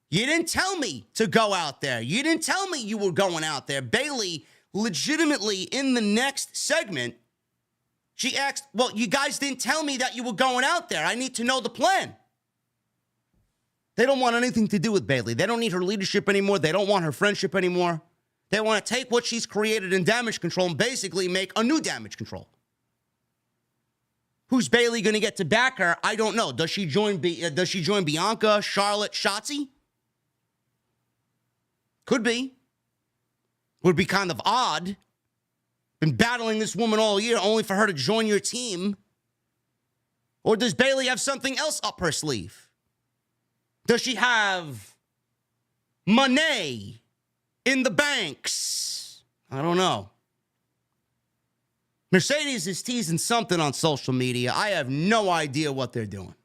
You didn't tell me to go out there. You didn't tell me you were going out there. Bayley legitimately in the next segment, she asked, well, you guys didn't tell me that you were going out there. I need to know the plan. They don't want anything to do with Bayley. They don't need her leadership anymore. They don't want her friendship anymore. They want to take what she's created in Damage Control and basically make a new Damage Control. Who's Bayley going to get to back her? I don't know. Does she join Bianca, Charlotte, Shotzi? Could be. Would be kind of odd. Been battling this woman all year only for her to join your team. Or does Bayley have something else up her sleeve? Does she have money in the banks? I don't know. Mercedes is teasing something on social media. I have no idea what they're doing.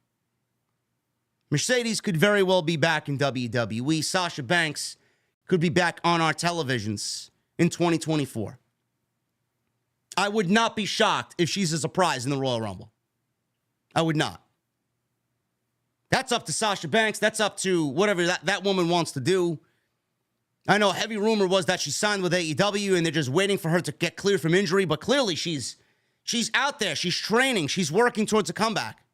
Mercedes could very well be back in WWE. Sasha Banks could be back on our televisions in 2024. I would not be shocked if she's a surprise in the Royal Rumble. I would not. That's up to Sasha Banks. That's up to whatever that woman wants to do. I know a heavy rumor was that she signed with AEW and they're just waiting for her to get cleared from injury, but clearly she's out there. She's training. She's working towards a comeback.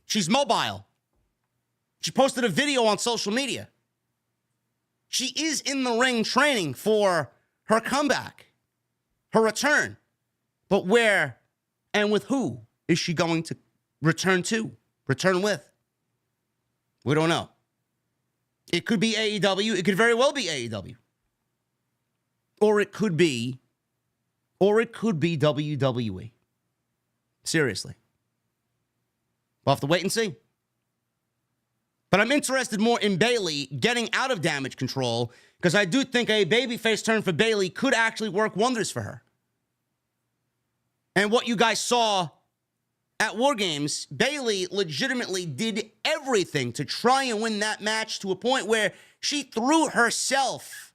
She's mobile. She posted a video on social media. She is in the ring training for her comeback, her return. But where and with who is she going to return to? Return with? We don't know. It could be AEW. It could very well be AEW. Or it could be WWE. Seriously. We'll have to wait and see. But I'm interested more in Bayley getting out of Damage Control because I do think a babyface turn for Bayley could actually work wonders for her. And what you guys saw at War Games, Bayley legitimately did everything to try and win that match to a point where she threw herself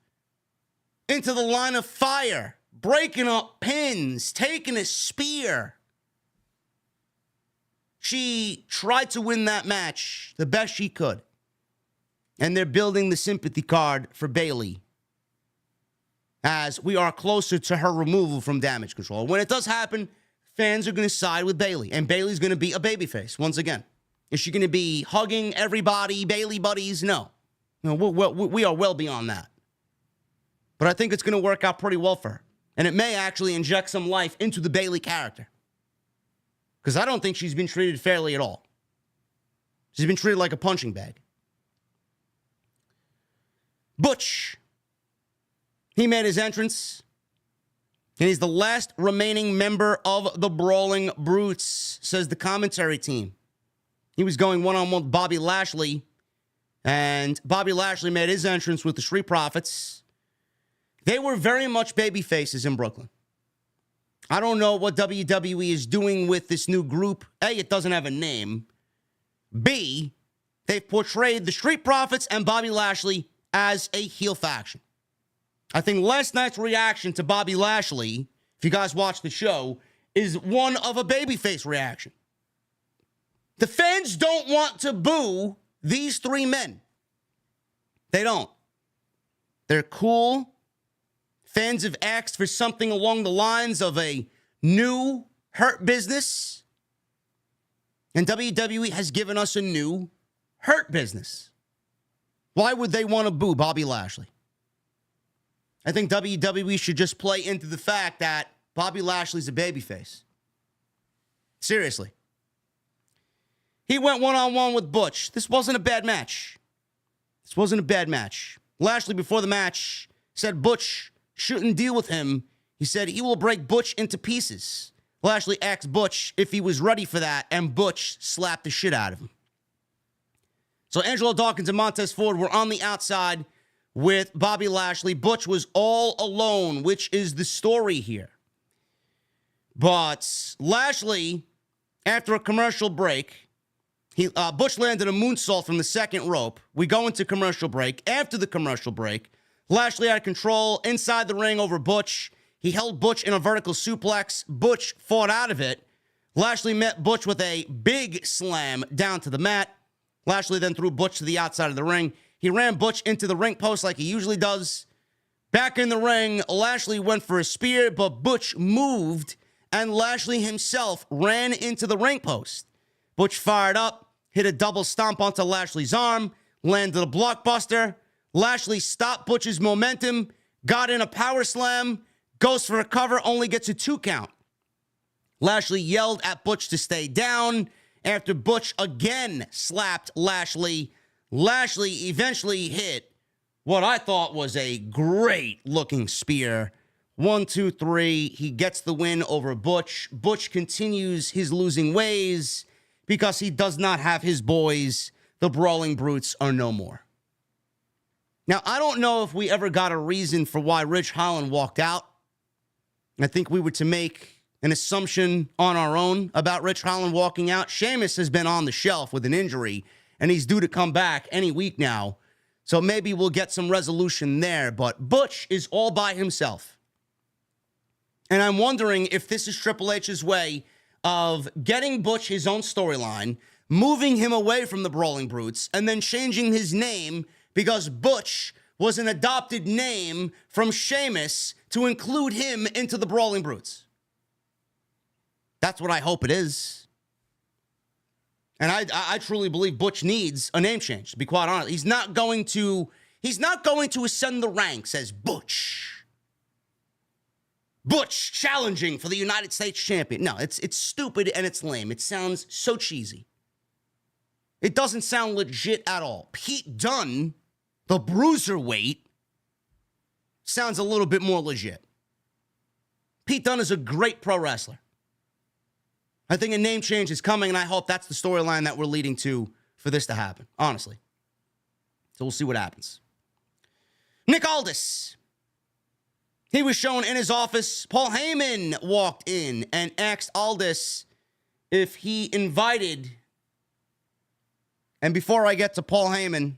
into the line of fire, breaking up pins, taking a spear. She tried to win that match the best she could. And they're building the sympathy card for Bayley as we are closer to her removal from Damage Control. When it does happen, fans are going to side with Bayley, and Bayley's going to be a babyface once again. Is she going to be hugging everybody, Bayley buddies? No. No, we are well beyond that. But I think it's going to work out pretty well for her. And it may actually inject some life into the Bayley character. Because I don't think she's been treated fairly at all. She's been treated like a punching bag. Butch. He made his entrance. And he's the last remaining member of the Brawling Brutes, says the commentary team. He was going one-on-one with Bobby Lashley. And Bobby Lashley made his entrance with the Street Profits. They were very much baby faces in Brooklyn. I don't know what WWE is doing with this new group. A, it doesn't have a name. B, they've portrayed the Street Profits and Bobby Lashley as a heel faction. I think last night's reaction to Bobby Lashley, if you guys watched the show, is one of a babyface reaction. The fans don't want to boo these three men. They don't. They're cool. Fans have asked for something along the lines of a new Hurt Business. And WWE has given us a new Hurt Business. Why would they want to boo Bobby Lashley? I think WWE should just play into the fact that Bobby Lashley's a babyface. Seriously. He went one-on-one with Butch. This wasn't a bad match. Lashley, before the match, said Butch shouldn't deal with him. He said he will break Butch into pieces. Lashley asked Butch if he was ready for that, and Butch slapped the shit out of him. So Angelo Dawkins and Montez Ford were on the outside with Bobby Lashley. Butch was all alone, which is the story here. But Lashley, after a commercial break, Butch landed a moonsault from the second rope. We go into commercial break. After the commercial break, Lashley had control inside the ring over Butch. He held Butch in a vertical suplex. Butch fought out of it. Lashley met Butch with a big slam down to the mat. Lashley then threw Butch to the outside of the ring. He ran Butch into the ring post like he usually does. Back in the ring, Lashley went for a spear, but Butch moved, and Lashley himself ran into the ring post. Butch fired up, hit a double stomp onto Lashley's arm, landed a blockbuster. Lashley stopped Butch's momentum, got in a power slam, goes for a cover, only gets a 2 count. Lashley yelled at Butch to stay down after Butch again slapped Lashley. Lashley eventually hit what I thought was a great-looking spear. 1, 2, 3. He gets the win over Butch. Butch continues his losing ways because he does not have his boys. The Brawling Brutes are no more. Now, I don't know if we ever got a reason for why Ridge Holland walked out. I think we were to make an assumption on our own about Ridge Holland walking out. Sheamus has been on the shelf with an injury, and he's due to come back any week now. So maybe we'll get some resolution there. But Butch is all by himself. And I'm wondering if this is Triple H's way of getting Butch his own storyline, moving him away from the Brawling Brutes, and then changing his name because Butch was an adopted name from Sheamus to include him into the Brawling Brutes. That's what I hope it is. And I truly believe Butch needs a name change, to be quite honest. He's not going to ascend the ranks as Butch. Butch challenging for the United States champion. No, it's stupid and it's lame. It sounds so cheesy. It doesn't sound legit at all. Pete Dunne, the bruiserweight, sounds a little bit more legit. Pete Dunne is a great pro wrestler. I think a name change is coming, and I hope that's the storyline that we're leading to for this to happen, honestly. So we'll see what happens. Nick Aldis. He was shown in his office. Paul Heyman walked in and asked Aldis if he invited. And before I get to Paul Heyman,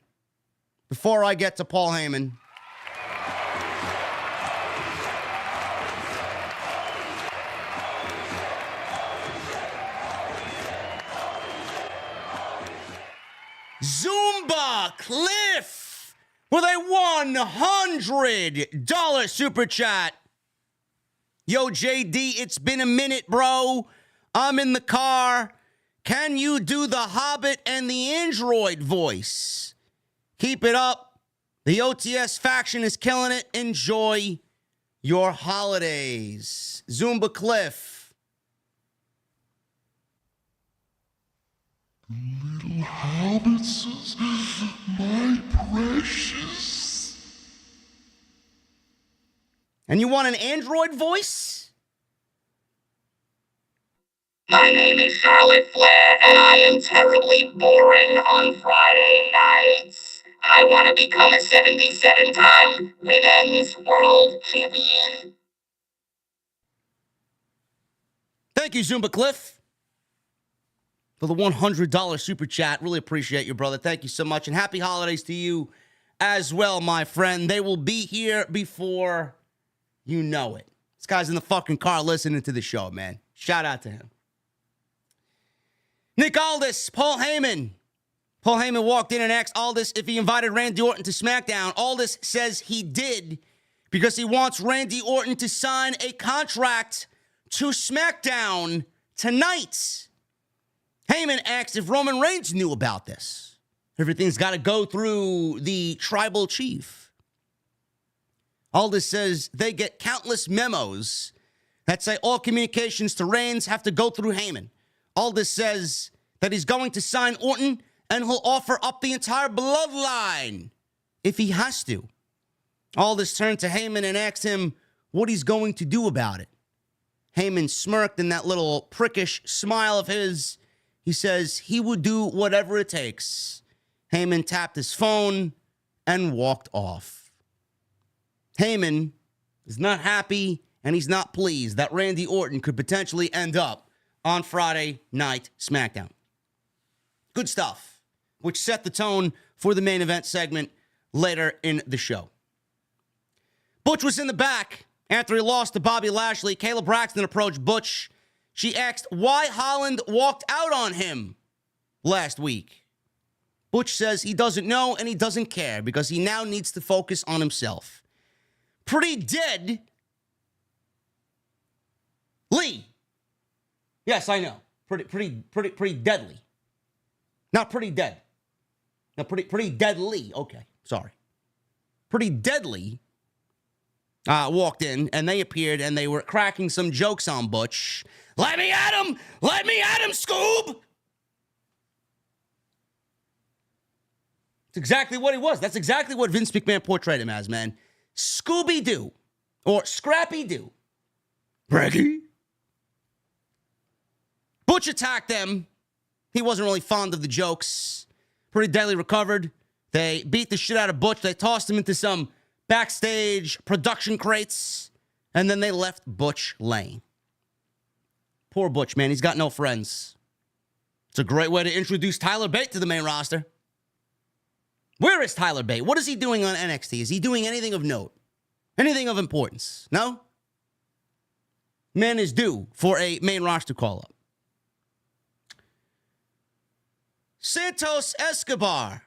Zumba Cliff with a $100 super chat. Yo, JD, it's been a minute, bro. I'm in the car. Can you do the Hobbit and the Android voice? Keep it up. The OTS faction is killing it. Enjoy your holidays. Zumba Cliff. Little hobbitses, my precious. And you want an Android voice? My name is Charlotte Flair, and I am terribly boring on Friday nights. I want to become a 77-time Women's World Champion. Thank you, Zumba Cliff, for the $100 super chat. Really appreciate you, brother. Thank you so much. And happy holidays to you as well, my friend. They will be here before you know it. This guy's in the fucking car listening to the show, man. Shout out to him. Nick Aldis, Paul Heyman. Paul Heyman walked in and asked Aldis if he invited Randy Orton to SmackDown. Aldis says he did because he wants Randy Orton to sign a contract to SmackDown tonight. Heyman asked if Roman Reigns knew about this. Everything's got to go through the tribal chief. Aldis says they get countless memos that say all communications to Reigns have to go through Heyman. Aldis says that he's going to sign Orton and he'll offer up the entire bloodline if he has to. Aldis turned to Heyman and asked him what he's going to do about it. Heyman smirked in that little prickish smile of his. He says he would do whatever it takes. Heyman tapped his phone and walked off. Heyman is not happy and he's not pleased that Randy Orton could potentially end up on Friday Night SmackDown. Good stuff, which set the tone for the main event segment later in the show. Butch was in the back after he lost to Bobby Lashley. Kayla Braxton approached Butch. She asked why Holland walked out on him last week. Butch says he doesn't know and he doesn't care because he now needs to focus on himself. Pretty dead. Lee. Yes, I know. Pretty deadly. Not pretty dead. No, pretty deadly. Okay, sorry. Pretty deadly walked in, and they appeared, and they were cracking some jokes on Butch. Let me at him! Let me at him, Scoob! That's exactly what he was. That's exactly what Vince McMahon portrayed him as, man. Scooby-Doo. Or Scrappy-Doo. Braggy. Butch attacked them. He wasn't really fond of the jokes. Pretty Deadly recovered. They beat the shit out of Butch. They tossed him into some backstage production crates. And then they left Butch laying. Poor Butch, man. He's got no friends. It's a great way to introduce Tyler Bate to the main roster. Where is Tyler Bate? What is he doing on NXT? Is he doing anything of note? Anything of importance? No? Man is due for a main roster call-up. Santos Escobar.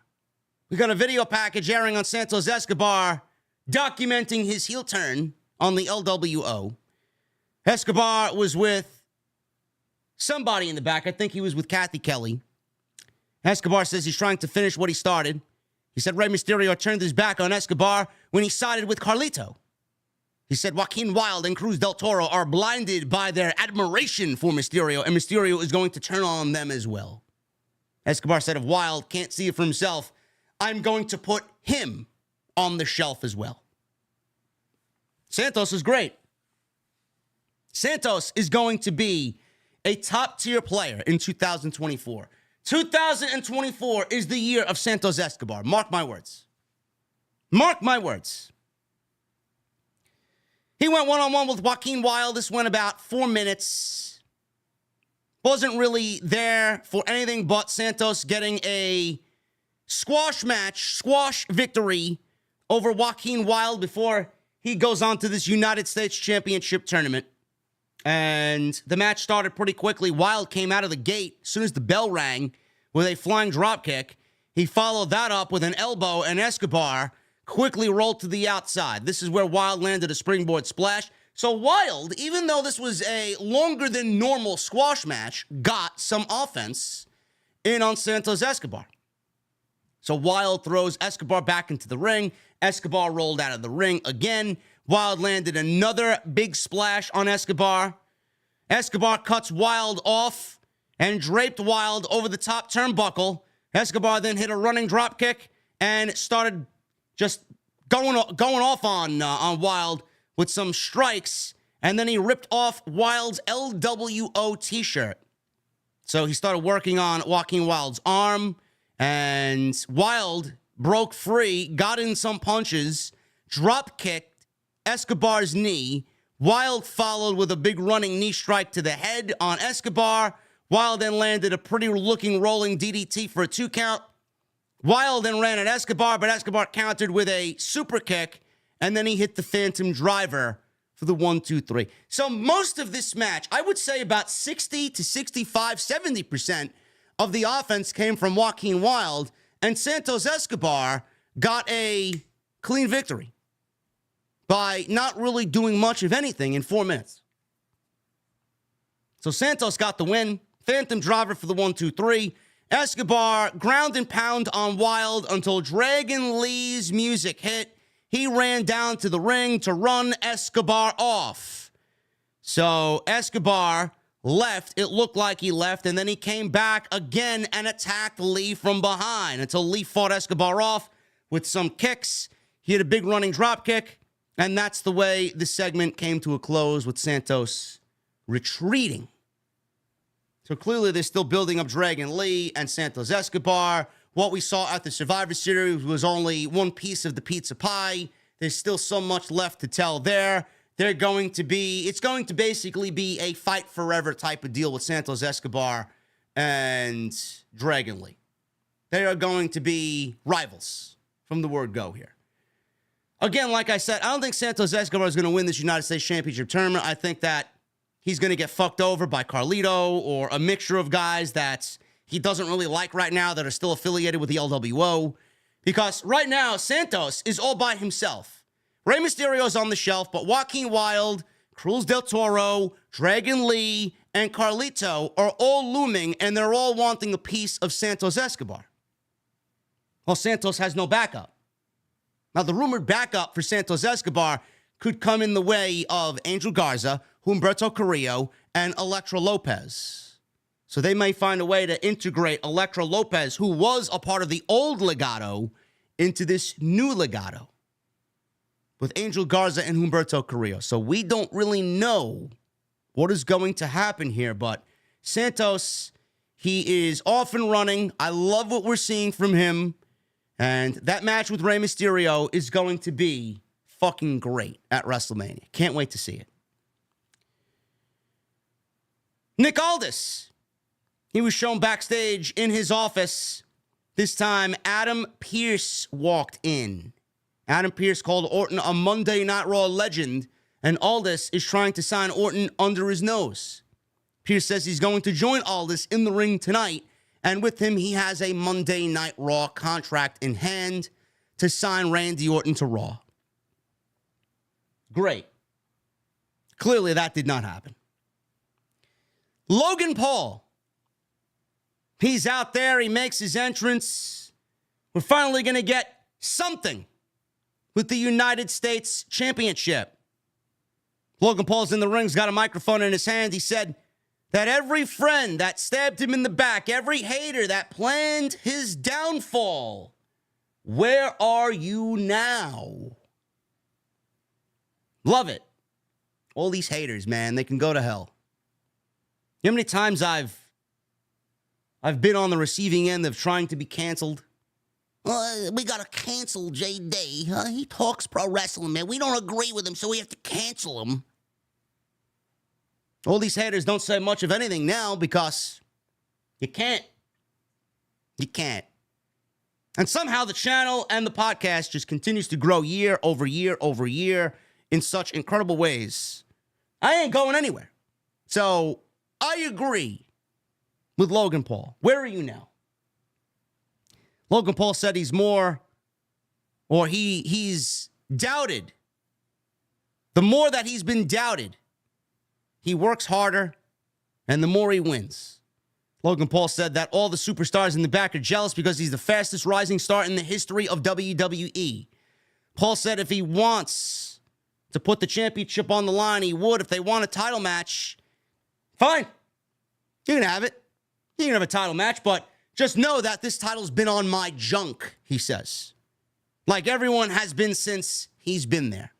We got a video package airing on Santos Escobar documenting his heel turn on the LWO. Escobar was with somebody in the back. I think he was with Kathy Kelly. Escobar says he's trying to finish what he started. He said Rey Mysterio turned his back on Escobar when he sided with Carlito. He said Joaquin Wilde and Cruz del Toro are blinded by their admiration for Mysterio, and Mysterio is going to turn on them as well. Escobar said if Wilde can't see it for himself, I'm going to put him on the shelf as well. Santos is great. Santos is going to be a top-tier player in 2024. 2024 is the year of Santos Escobar. Mark my words. Mark my words. He went one-on-one with Joaquin Wilde. This went about 4 minutes. Wasn't really there for anything but Santos getting a squash victory over Joaquin Wilde before he goes on to this United States Championship tournament. And the match started pretty quickly. Wilde came out of the gate as soon as the bell rang with a flying dropkick. He followed that up with an elbow, and Escobar quickly rolled to the outside. This is where Wilde landed a springboard splash. So Wilde, even though this was a longer than normal squash match, got some offense in on Santos Escobar. So Wilde throws Escobar back into the ring. Escobar rolled out of the ring again. Wilde landed another big splash on Escobar. Escobar cuts Wilde off and draped Wilde over the top turnbuckle. Escobar then hit a running drop kick and started just going off on Wilde with some strikes. And then he ripped off Wilde's LWO t-shirt. So he started working on Joaquin Wilde's arm, and Wilde broke free, got in some punches, drop kicked Escobar's knee. Wilde followed with a big running knee strike to the head on Escobar. Wilde then landed a pretty-looking rolling DDT for a 2 count. Wilde then ran at Escobar, but Escobar countered with a super kick, and then he hit the Phantom Driver for the 1-2-3. So most of this match, I would say about 60 to 65, 70% of the offense came from Joaquin Wilde, and Santos Escobar got a clean victory by not really doing much of anything in 4 minutes. So Santos got the win. Phantom Driver for the 1-2-3. Escobar ground and pound on Wilde until Dragon Lee's music hit. He ran down to the ring to run Escobar off. So Escobar left. It looked like he left, and then he came back again and attacked Lee from behind until Lee fought Escobar off with some kicks. He had a big running drop kick, and that's the way the segment came to a close with Santos retreating. So clearly they're still building up Dragon Lee and Santos Escobar. What we saw at the Survivor Series was only one piece of the pizza pie. There's still so much left to tell there. It's going to basically be a fight forever type of deal with Santos Escobar and Dragon Lee. They are going to be rivals from the word go here. Again, like I said, I don't think Santos Escobar is going to win this United States Championship tournament. I think that he's going to get fucked over by Carlito or a mixture of guys that he doesn't really like right now that are still affiliated with the LWO. Because right now, Santos is all by himself. Rey Mysterio's on the shelf, but Joaquin Wilde, Cruz del Toro, Dragon Lee, and Carlito are all looming, and they're all wanting a piece of Santos Escobar. Well, Santos has no backup. Now, the rumored backup for Santos Escobar could come in the way of Angel Garza, Humberto Carrillo, and Elektra Lopez. So they may find a way to integrate Elektra Lopez, who was a part of the old Legado, into this new Legado with Angel Garza and Humberto Carrillo. So we don't really know what is going to happen here, but Santos, he is off and running. I love what we're seeing from him, and that match with Rey Mysterio is going to be fucking great at WrestleMania. Can't wait to see it. Nick Aldis, he was shown backstage in his office. This time, Adam Pearce walked in. Adam Pearce called Orton a Monday Night Raw legend, and Aldis is trying to sign Orton under his nose. Pearce says he's going to join Aldis in the ring tonight, and with him, he has a Monday Night Raw contract in hand to sign Randy Orton to Raw. Great. Clearly, that did not happen. Logan Paul. He's out there. He makes his entrance. We're finally going to get something with the United States Championship. Logan Paul's in the ring. He's got a microphone in his hand. He said that every friend that stabbed him in the back, every hater that planned his downfall, where are you now? Love it. All these haters, man, they can go to hell. You know how many times I've been on the receiving end of trying to be canceled? We gotta cancel JD. He talks pro wrestling, man. We don't agree with him, so we have to cancel him. All these haters don't say much of anything now because you can't. You can't. And somehow the channel and the podcast just continues to grow year over year over year in such incredible ways. I ain't going anywhere. So I agree with Logan Paul. Where are you now? Logan Paul said he's doubted. The more that he's been doubted, he works harder, and the more he wins. Logan Paul said that all the superstars in the back are jealous because he's the fastest rising star in the history of WWE. Paul said if he wants to put the championship on the line, he would. If they want a title match, fine. You can have it. You can have a title match, but just know that this title's been on my junk, he says. Like everyone has been since he's been there.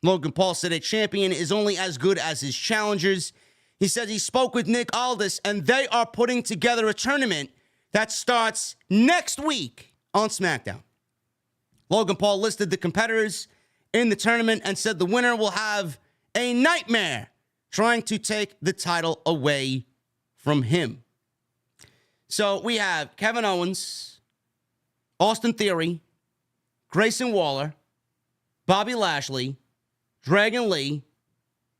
Logan Paul said a champion is only as good as his challengers. He said he spoke with Nick Aldis, and they are putting together a tournament that starts next week on SmackDown. Logan Paul listed the competitors in the tournament and said the winner will have a nightmare trying to take the title away from him. So we have Kevin Owens, Austin Theory, Grayson Waller, Bobby Lashley, Dragon Lee,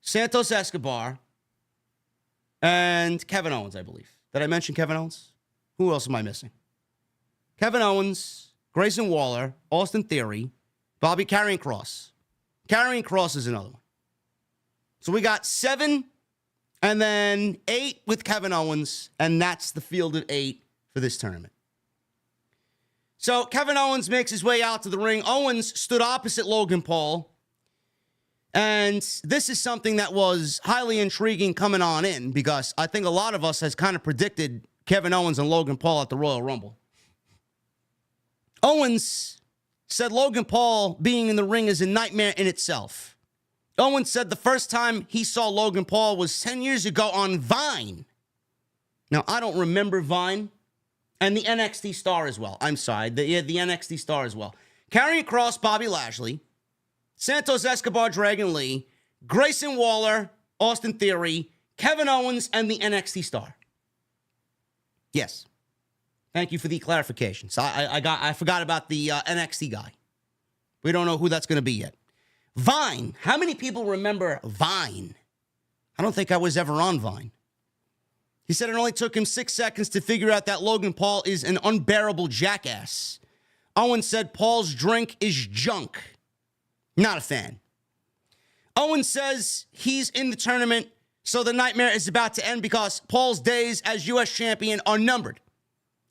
Santos Escobar, and Kevin Owens, I believe. Did I mention Kevin Owens? Who else am I missing? Kevin Owens, Grayson Waller, Austin Theory, Bobby Karrion Kross. Karrion Kross is another one. So we got 7 and then 8 with Kevin Owens, and that's the field of 8 for this tournament. So Kevin Owens makes his way out to the ring. Owens stood opposite Logan Paul. And this is something that was highly intriguing coming on in because I think a lot of us has kind of predicted Kevin Owens and Logan Paul at the Royal Rumble. Owens said Logan Paul being in the ring is a nightmare in itself. Owens said the first time he saw Logan Paul was 10 years ago on Vine. Now, I don't remember Vine. And the NXT star as well. I'm sorry. The NXT star as well. Karrion Kross, Bobby Lashley, Santos Escobar, Dragon Lee, Grayson Waller, Austin Theory, Kevin Owens, and the NXT star. Yes. Thank you for the clarification. So I forgot about the NXT guy. We don't know who that's going to be yet. Vine. How many people remember Vine? I don't think I was ever on Vine. He said it only took him 6 seconds to figure out that Logan Paul is an unbearable jackass. Owens said Paul's drink is junk. Not a fan. Owens says he's in the tournament, so the nightmare is about to end because Paul's days as U.S. champion are numbered.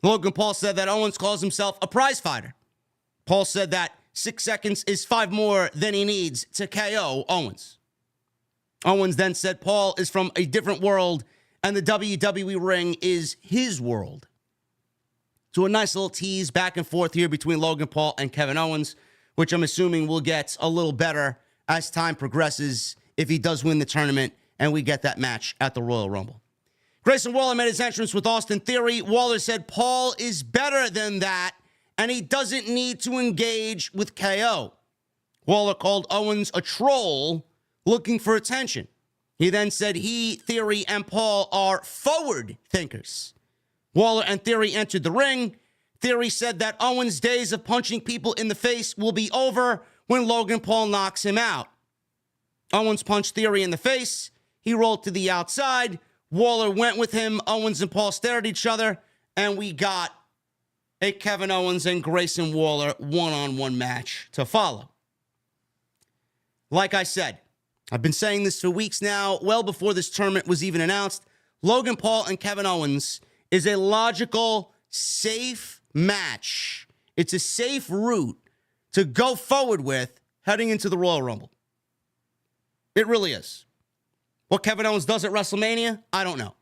Logan Paul said that Owens calls himself a prize fighter. Paul said that 6 seconds is 5 more than he needs to KO Owens. Owens then said Paul is from a different world and the WWE ring is his world. So a nice little tease back and forth here between Logan Paul and Kevin Owens, which I'm assuming will get a little better as time progresses if he does win the tournament and we get that match at the Royal Rumble. Grayson Waller made his entrance with Austin Theory. Waller said Paul is better than that and he doesn't need to engage with KO. Waller called Owens a troll looking for attention. He then said he, Theory, and Paul are forward thinkers. Waller and Theory entered the ring. Theory said that Owens' days of punching people in the face will be over when Logan Paul knocks him out. Owens punched Theory in the face. He rolled to the outside. Waller went with him. Owens and Paul stared at each other, and we got a Kevin Owens and Grayson Waller one-on-one match to follow. Like I said, I've been saying this for weeks now, well before this tournament was even announced. Logan Paul and Kevin Owens is a logical, safe match. It's a safe route to go forward with heading into the Royal Rumble. It really is. What Kevin Owens does at WrestleMania, I don't know.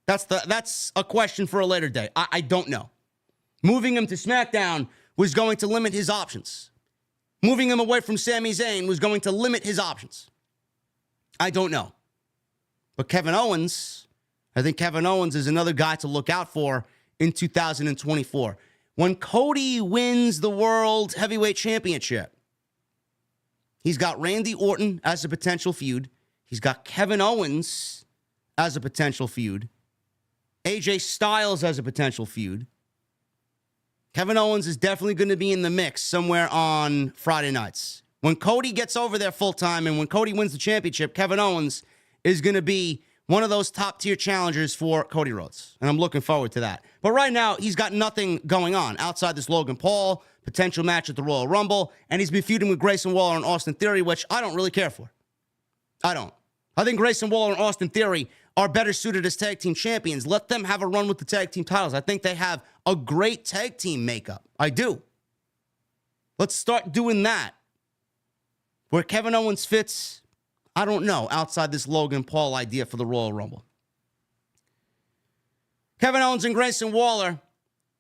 That's a question for a later day. I don't know. Moving him to SmackDown was going to limit his options. Moving him away from Sami Zayn was going to limit his options. I don't know. But Kevin Owens, I think Kevin Owens is another guy to look out for in 2024. When Cody wins the World Heavyweight Championship, he's got Randy Orton as a potential feud. He's got Kevin Owens as a potential feud. AJ Styles as a potential feud. Kevin Owens is definitely going to be in the mix somewhere on Friday nights. When Cody gets over there full time and when Cody wins the championship, Kevin Owens is going to be one of those top tier challengers for Cody Rhodes. And I'm looking forward to that. But right now, he's got nothing going on outside this Logan Paul potential match at the Royal Rumble. And he's been feuding with Grayson Waller and Austin Theory, which I don't really care for. I don't. I think Grayson Waller and Austin Theory are better suited as tag team champions. Let them have a run with the tag team titles. I think they have a great tag team makeup. I do. Let's start doing that. Where Kevin Owens fits, I don't know, outside this Logan Paul idea for the Royal Rumble. Kevin Owens and Grayson Waller,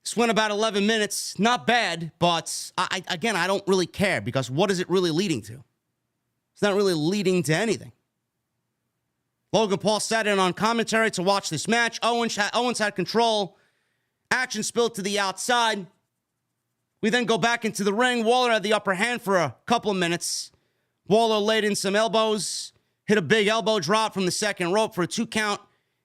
this went about 11 minutes. Not bad, but I don't really care because what is it really leading to? It's not really leading to anything. Logan Paul sat in on commentary to watch this match. Owens had control. Action spilled to the outside. We then go back into the ring. Waller had the upper hand for a couple of minutes. Waller laid in some elbows, hit a big elbow drop from the second rope for a 2 count.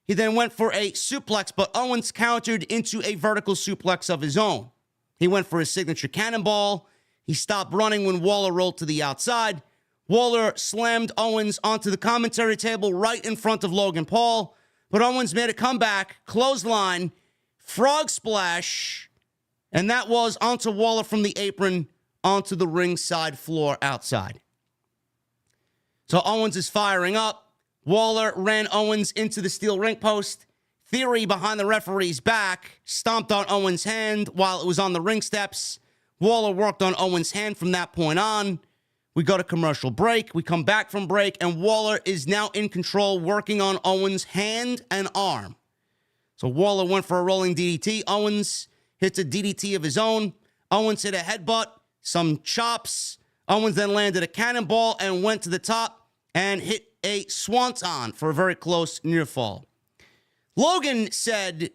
He then went for a suplex, but Owens countered into a vertical suplex of his own. He went for his signature cannonball. He stopped running when Waller rolled to the outside. Waller slammed Owens onto the commentary table right in front of Logan Paul, but Owens made a comeback, clothesline, frog splash, and that was onto Waller from the apron onto the ringside floor outside. So Owens is firing up. Waller ran Owens into the steel ring post. Theory behind the referee's back stomped on Owens' hand while it was on the ring steps. Waller worked on Owens' hand from that point on. We go to commercial break. We come back from break, and Waller is now in control, working on Owens' hand and arm. So Waller went for a rolling DDT. Owens hits a DDT of his own. Owens hit a headbutt, some chops. Owens then landed a cannonball and went to the top and hit a swanton for a very close near fall. Logan said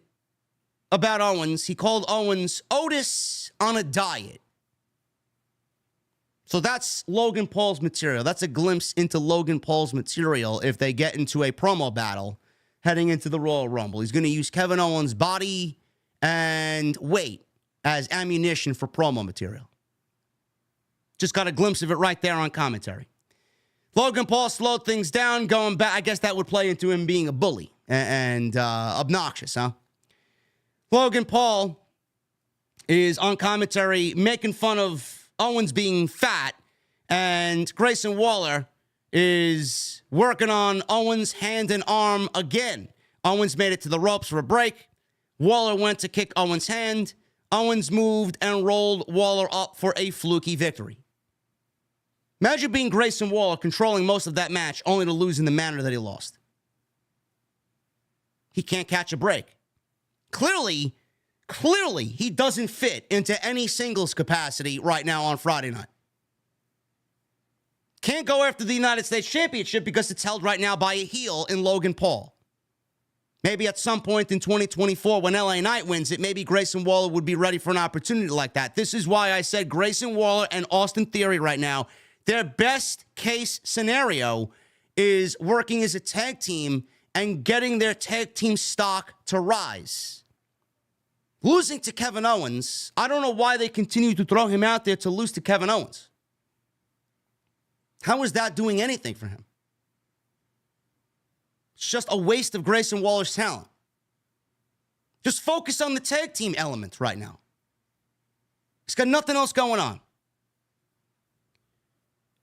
about Owens, he called Owens Otis on a diet. So that's Logan Paul's material. That's a glimpse into Logan Paul's material if they get into a promo battle heading into the Royal Rumble. He's going to use Kevin Owens' body and weight as ammunition for promo material. Just got a glimpse of it right there on commentary. Logan Paul slowed things down, going back. I guess that would play into him being a bully and obnoxious, huh? Logan Paul is on commentary making fun of Owens being fat, and Grayson Waller is working on Owens' hand and arm again. Owens made it to the ropes for a break. Waller went to kick Owens' hand. Owens moved and rolled Waller up for a fluky victory. Imagine being Grayson Waller, controlling most of that match, only to lose in the manner that he lost. He can't catch a break. Clearly, he doesn't fit into any singles capacity right now on Friday night. Can't go after the United States Championship because it's held right now by a heel in Logan Paul. Maybe at some point in 2024 when LA Knight wins it, maybe Grayson Waller would be ready for an opportunity like that. This is why I said Grayson Waller and Austin Theory right now, their best case scenario is working as a tag team and getting their tag team stock to rise. Losing to Kevin Owens, I don't know why they continue to throw him out there to lose to Kevin Owens. How is that doing anything for him? It's just a waste of Grayson Waller's talent. Just focus on the tag team element right now. He's got nothing else going on.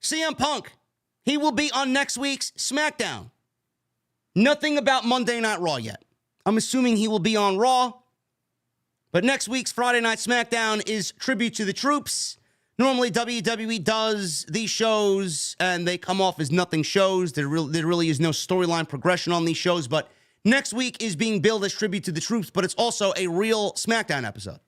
CM Punk, he will be on next week's SmackDown. Nothing about Monday Night Raw yet. I'm assuming he will be on Raw. But next week's Friday Night SmackDown is tribute to the troops. Normally, WWE does these shows, and they come off as nothing shows. There really is no storyline progression on these shows. But next week is being billed as tribute to the troops, but it's also a real SmackDown episode.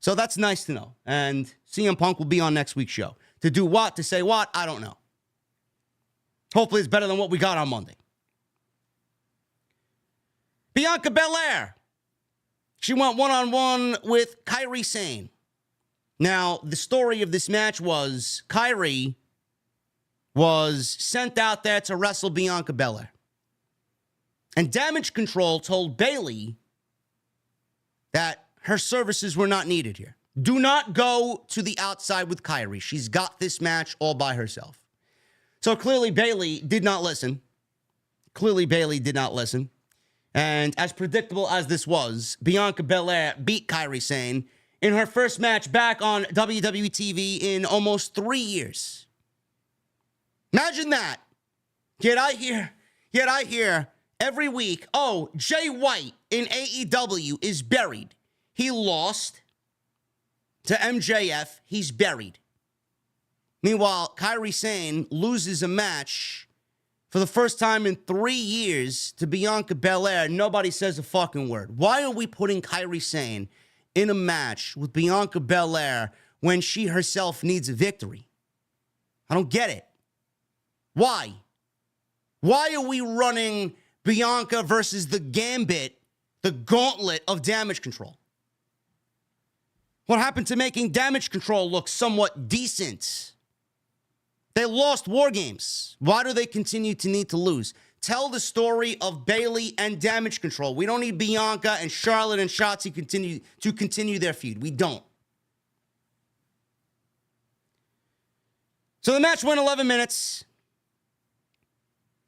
So that's nice to know. And CM Punk will be on next week's show. To do what? To say what? I don't know. Hopefully it's better than what we got on Monday. Bianca Belair. She went one-on-one with Kairi Sane. Now, the story of this match was Kairi was sent out there to wrestle Bianca Belair. And Damage CTRL told Bayley that her services were not needed here. Do not go to the outside with Kairi. She's got this match all by herself. So clearly Bayley did not listen. And as predictable as this was, Bianca Belair beat Kairi Sane in her first match back on WWE TV in almost 3 years. Imagine that. Yet I hear every week, oh, Jay White in AEW is buried. He lost to MJF. He's buried. Meanwhile, Kairi Sane loses a match for the first time in 3 years to Bianca Belair. Nobody says a fucking word. Why are we putting Kairi Sane in a match with Bianca Belair when she herself needs a victory? I don't get it. Why? Why are we running Bianca versus the Gambit, the gauntlet of Damage CTRL? What happened to making Damage CTRL look somewhat decent? They lost War Games. Why do they continue to need to lose? Tell the story of Bayley and Damage Control. We don't need Bianca and Charlotte and Shotzi continue their feud. We don't. So the match went 11 minutes.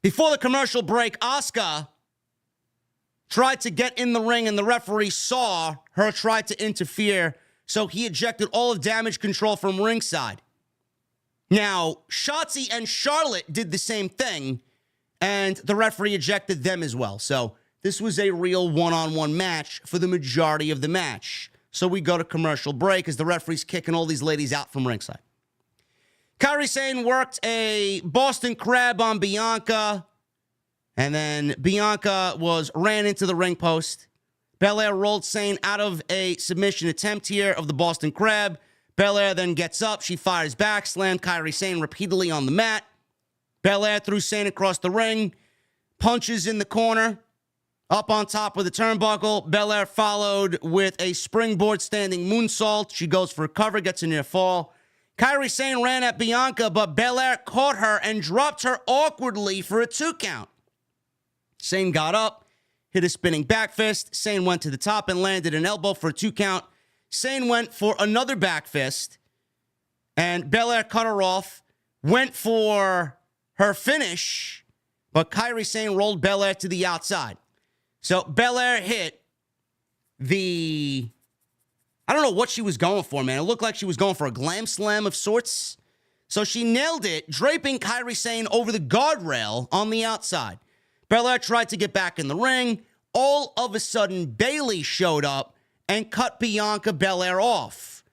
Before the commercial break, Asuka tried to get in the ring, and the referee saw her try to interfere, so he ejected all of Damage Control from ringside. Now, Shotzi and Charlotte did the same thing, and the referee ejected them as well. So this was a real one-on-one match for the majority of the match. So we go to commercial break as the referee's kicking all these ladies out from ringside. Kairi Sane worked a Boston Crab on Bianca, and then Bianca ran into the ring post. Belair rolled Sane out of a submission attempt here of the Boston Crab. Belair then gets up. She fires back, slammed Kairi Sane repeatedly on the mat. Belair threw Sane across the ring, punches in the corner, up on top with a turnbuckle. Belair followed with a springboard standing moonsault. She goes for a cover, gets a near fall. Kairi Sane ran at Bianca, but Belair caught her and dropped her awkwardly for a 2 count. Sane got up, hit a spinning back fist. Sane went to the top and landed an elbow for a 2 count. Sane went for another back fist, and Belair cut her off, went for her finish, but Kairi Sane rolled Belair to the outside. So Belair hit I don't know what she was going for, man. It looked like she was going for a glam slam of sorts. So she nailed it, draping Kairi Sane over the guardrail on the outside. Belair tried to get back in the ring. All of a sudden, Bayley showed up and cut Bianca Belair off.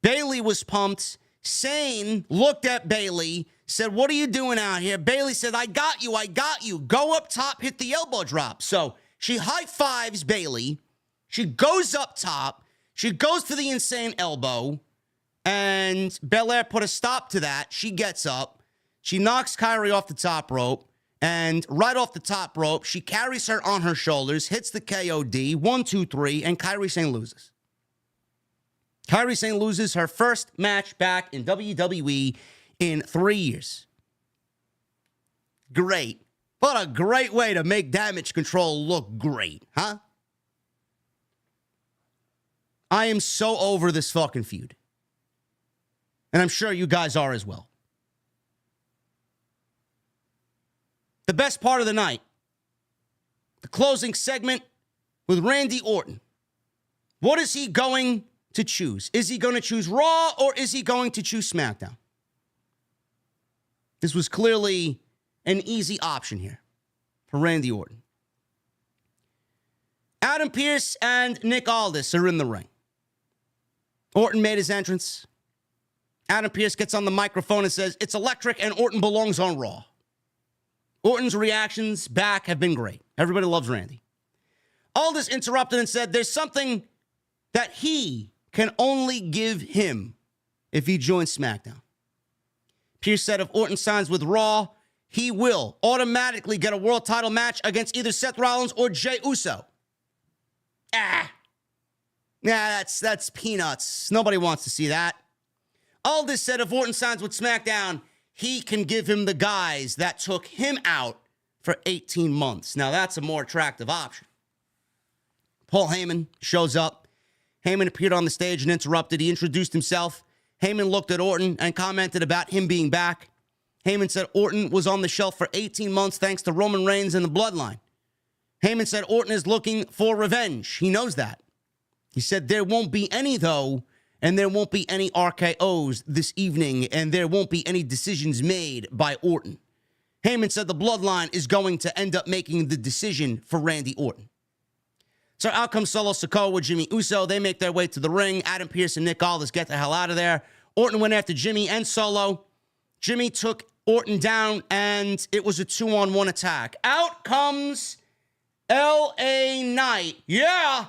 Bayley was pumped. Sane looked at Bayley, said, "What are you doing out here?" Bayley said, I got you. Go up top, hit the elbow drop. So she high-fives Bayley. She goes up top. She goes for the insane elbow, and Belair put a stop to that. She gets up. She knocks Kairi off the top rope, and right off the top rope, she carries her on her shoulders, hits the KOD, 1, 2, 3, and Kairi Sane loses. Kairi Sane loses her first match back in WWE in 3 years. Great. What a great way to make Damage Control look great, huh? I am so over this fucking feud. And I'm sure you guys are as well. The best part of the night, the closing segment with Randy Orton. What is he going to choose? Is he going to choose Raw or is he going to choose SmackDown? This was clearly an easy option here for Randy Orton. Adam Pearce and Nick Aldis are in the ring. Orton made his entrance. Adam Pearce gets on the microphone and says, "It's electric and Orton belongs on Raw." Orton's reactions back have been great. Everybody loves Randy. Aldis interrupted and said, "There's something that he can only give him if he joins SmackDown." Pearce said if Orton signs with Raw, he will automatically get a world title match against either Seth Rollins or Jey Uso. That's peanuts. Nobody wants to see that. Aldis said if Orton signs with SmackDown, he can give him the guys that took him out for 18 months. Now, that's a more attractive option. Paul Heyman shows up. Heyman appeared on the stage and interrupted. He introduced himself. Heyman looked at Orton and commented about him being back. Heyman said Orton was on the shelf for 18 months thanks to Roman Reigns and the Bloodline. Heyman said Orton is looking for revenge. He knows that. He said there won't be any, though, and there won't be any RKOs this evening, and there won't be any decisions made by Orton. Heyman said the Bloodline is going to end up making the decision for Randy Orton. So out comes Solo Sikoa with Jimmy Uso. They make their way to the ring. Adam Pearce and Nick Aldis get the hell out of there. Orton went after Jimmy and Solo. Jimmy took Orton down, and it was a 2-on-1 attack. Out comes L.A. Knight. Yeah!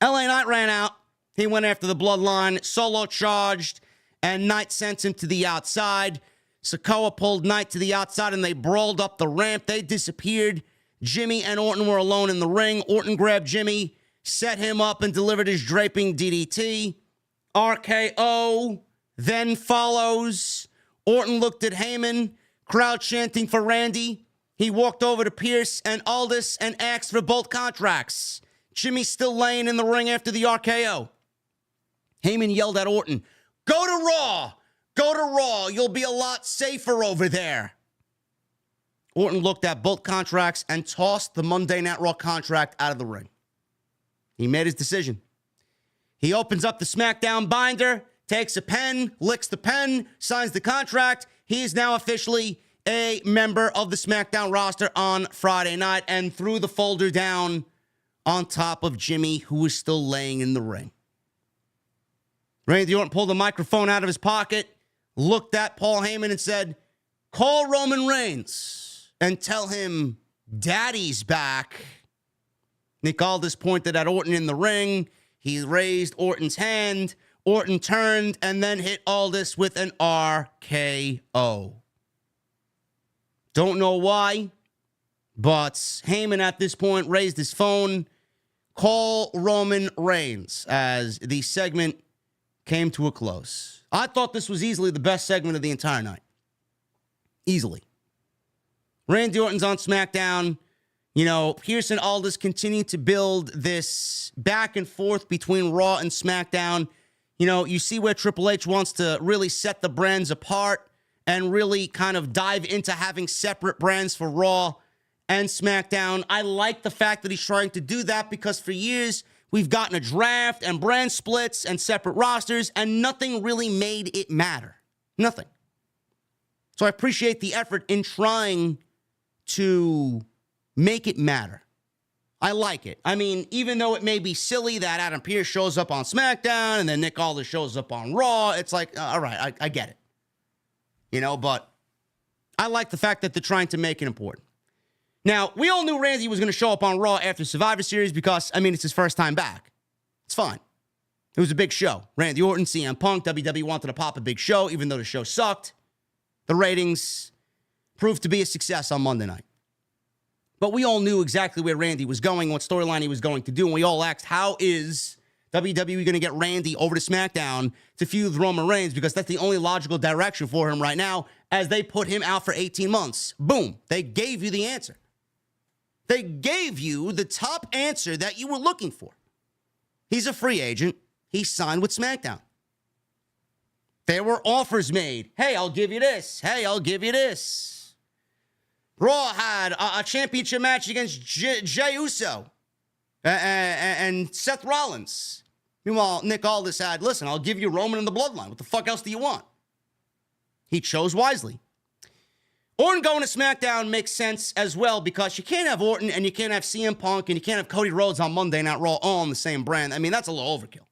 L.A. Knight ran out. He went after the Bloodline. Solo charged, and Knight sent him to the outside. Sikoa pulled Knight to the outside, and they brawled up the ramp. They disappeared. Jimmy and Orton were alone in the ring. Orton grabbed Jimmy, set him up, and delivered his draping DDT. RKO. Then follows Orton looked at Heyman, crowd chanting for Randy. He walked over to Pierce and Aldis and asked for both contracts. Jimmy's still laying in the ring after the RKO. Heyman yelled at Orton, "Go to Raw! Go to Raw! You'll be a lot safer over there." Orton looked at both contracts and tossed the Monday Night Raw contract out of the ring. He made his decision. He opens up the SmackDown binder, takes a pen, licks the pen, signs the contract. He is now officially a member of the SmackDown roster on Friday night and threw the folder down on top of Jimmy, who was still laying in the ring. Randy Orton pulled the microphone out of his pocket, looked at Paul Heyman and said, "Call Roman Reigns and tell him Daddy's back." Nick Aldis pointed at Orton in the ring. He raised Orton's hand. Orton turned and then hit Aldis with an RKO. Don't know why, but Heyman at this point raised his phone. Call Roman Reigns as the segment came to a close. I thought this was easily the best segment of the entire night. Easily. Randy Orton's on SmackDown. You know, Pierce and Aldis continue to build this back and forth between Raw and SmackDown. You know, you see where Triple H wants to really set the brands apart and really kind of dive into having separate brands for Raw and SmackDown. I like the fact that he's trying to do that because for years we've gotten a draft and brand splits and separate rosters and nothing really made it matter. Nothing. So I appreciate the effort in trying to make it matter. I like it. I mean, even though it may be silly that Adam Pearce shows up on SmackDown and then Nick Aldis shows up on Raw, it's like, all right, I get it. You know, but I like the fact that they're trying to make it important. Now, we all knew Randy was going to show up on Raw after Survivor Series because, I mean, it's his first time back. It's fine. It was a big show. Randy Orton, CM Punk, WWE wanted to pop a big show, even though the show sucked. The ratings proved to be a success on Monday night. But we all knew exactly where Randy was going, what storyline he was going to do, and we all asked, how is WWE going to get Randy over to SmackDown to feud with Roman Reigns? Because that's the only logical direction for him right now as they put him out for 18 months. Boom. They gave you the answer. They gave you the top answer that you were looking for. He's a free agent. He signed with SmackDown. There were offers made. Hey, I'll give you this. Hey, I'll give you this. Raw had a championship match against Jey Uso and Seth Rollins. Meanwhile, Nick Aldis had, listen, I'll give you Roman and the Bloodline. What the fuck else do you want? He chose wisely. Orton going to SmackDown makes sense as well because you can't have Orton and you can't have CM Punk and you can't have Cody Rhodes on Monday Night Raw all on the same brand. I mean, that's a little overkill.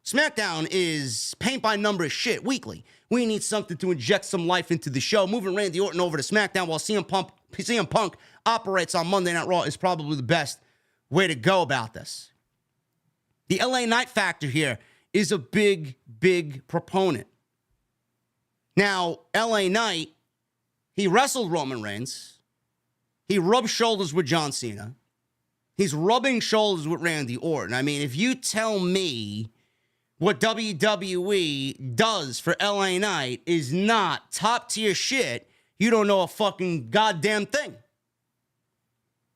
SmackDown is paint by numbers shit weekly. We need something to inject some life into the show. Moving Randy Orton over to SmackDown while CM Punk operates on Monday Night Raw is probably the best way to go about this. The LA Knight factor here is a big, big proponent. Now, LA Knight, he wrestled Roman Reigns. He rubbed shoulders with John Cena. He's rubbing shoulders with Randy Orton. I mean, if you tell me what WWE does for LA Knight is not top tier shit, you don't know a fucking goddamn thing.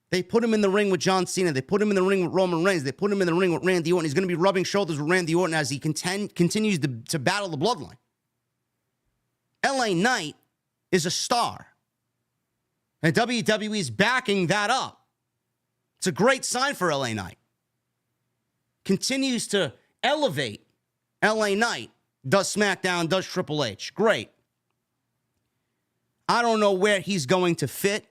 They put him in the ring with John Cena. They put him in the ring with Roman Reigns. They put him in the ring with Randy Orton. He's going to be rubbing shoulders with Randy Orton as he continues to battle the bloodline. LA Knight is a star. And WWE is backing that up. It's a great sign for LA Knight. Continues to elevate LA Knight, does SmackDown, does Triple H. Great. I don't know where he's going to fit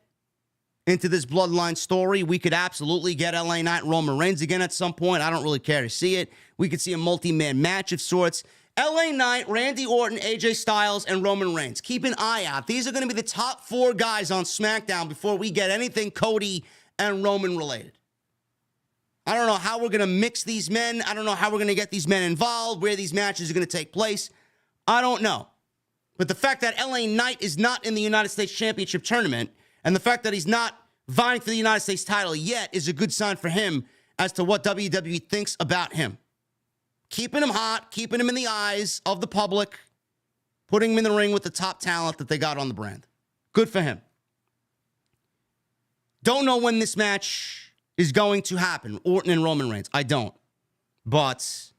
into this bloodline story. We could absolutely get LA Knight and Roman Reigns again at some point. I don't really care to see it. We could see a multi-man match of sorts. LA Knight, Randy Orton, AJ Styles, and Roman Reigns. Keep an eye out. These are going to be the top 4 guys on SmackDown before we get anything Cody and Roman related. I don't know how we're going to mix these men. I don't know how we're going to get these men involved, where these matches are going to take place. I don't know. But the fact that LA Knight is not in the United States Championship Tournament and the fact that he's not vying for the United States title yet is a good sign for him as to what WWE thinks about him. Keeping him hot, keeping him in the eyes of the public, putting him in the ring with the top talent that they got on the brand. Good for him. Don't know when this match is going to happen, Orton and Roman Reigns. I don't. But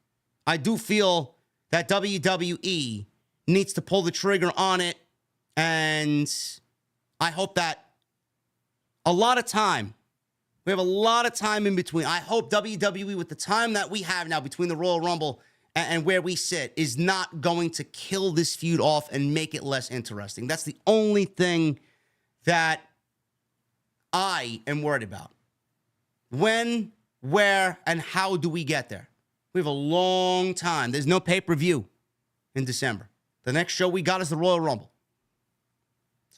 I do feel that WWE needs to pull the trigger on it, and I hope that we have a lot of time in between. I hope WWE, with the time that we have now between the Royal Rumble and where we sit, is not going to kill this feud off and make it less interesting. That's the only thing that I am worried about. When, where, and how do we get there? We have a long time. There's no pay-per-view in December. The next show we got is the Royal Rumble.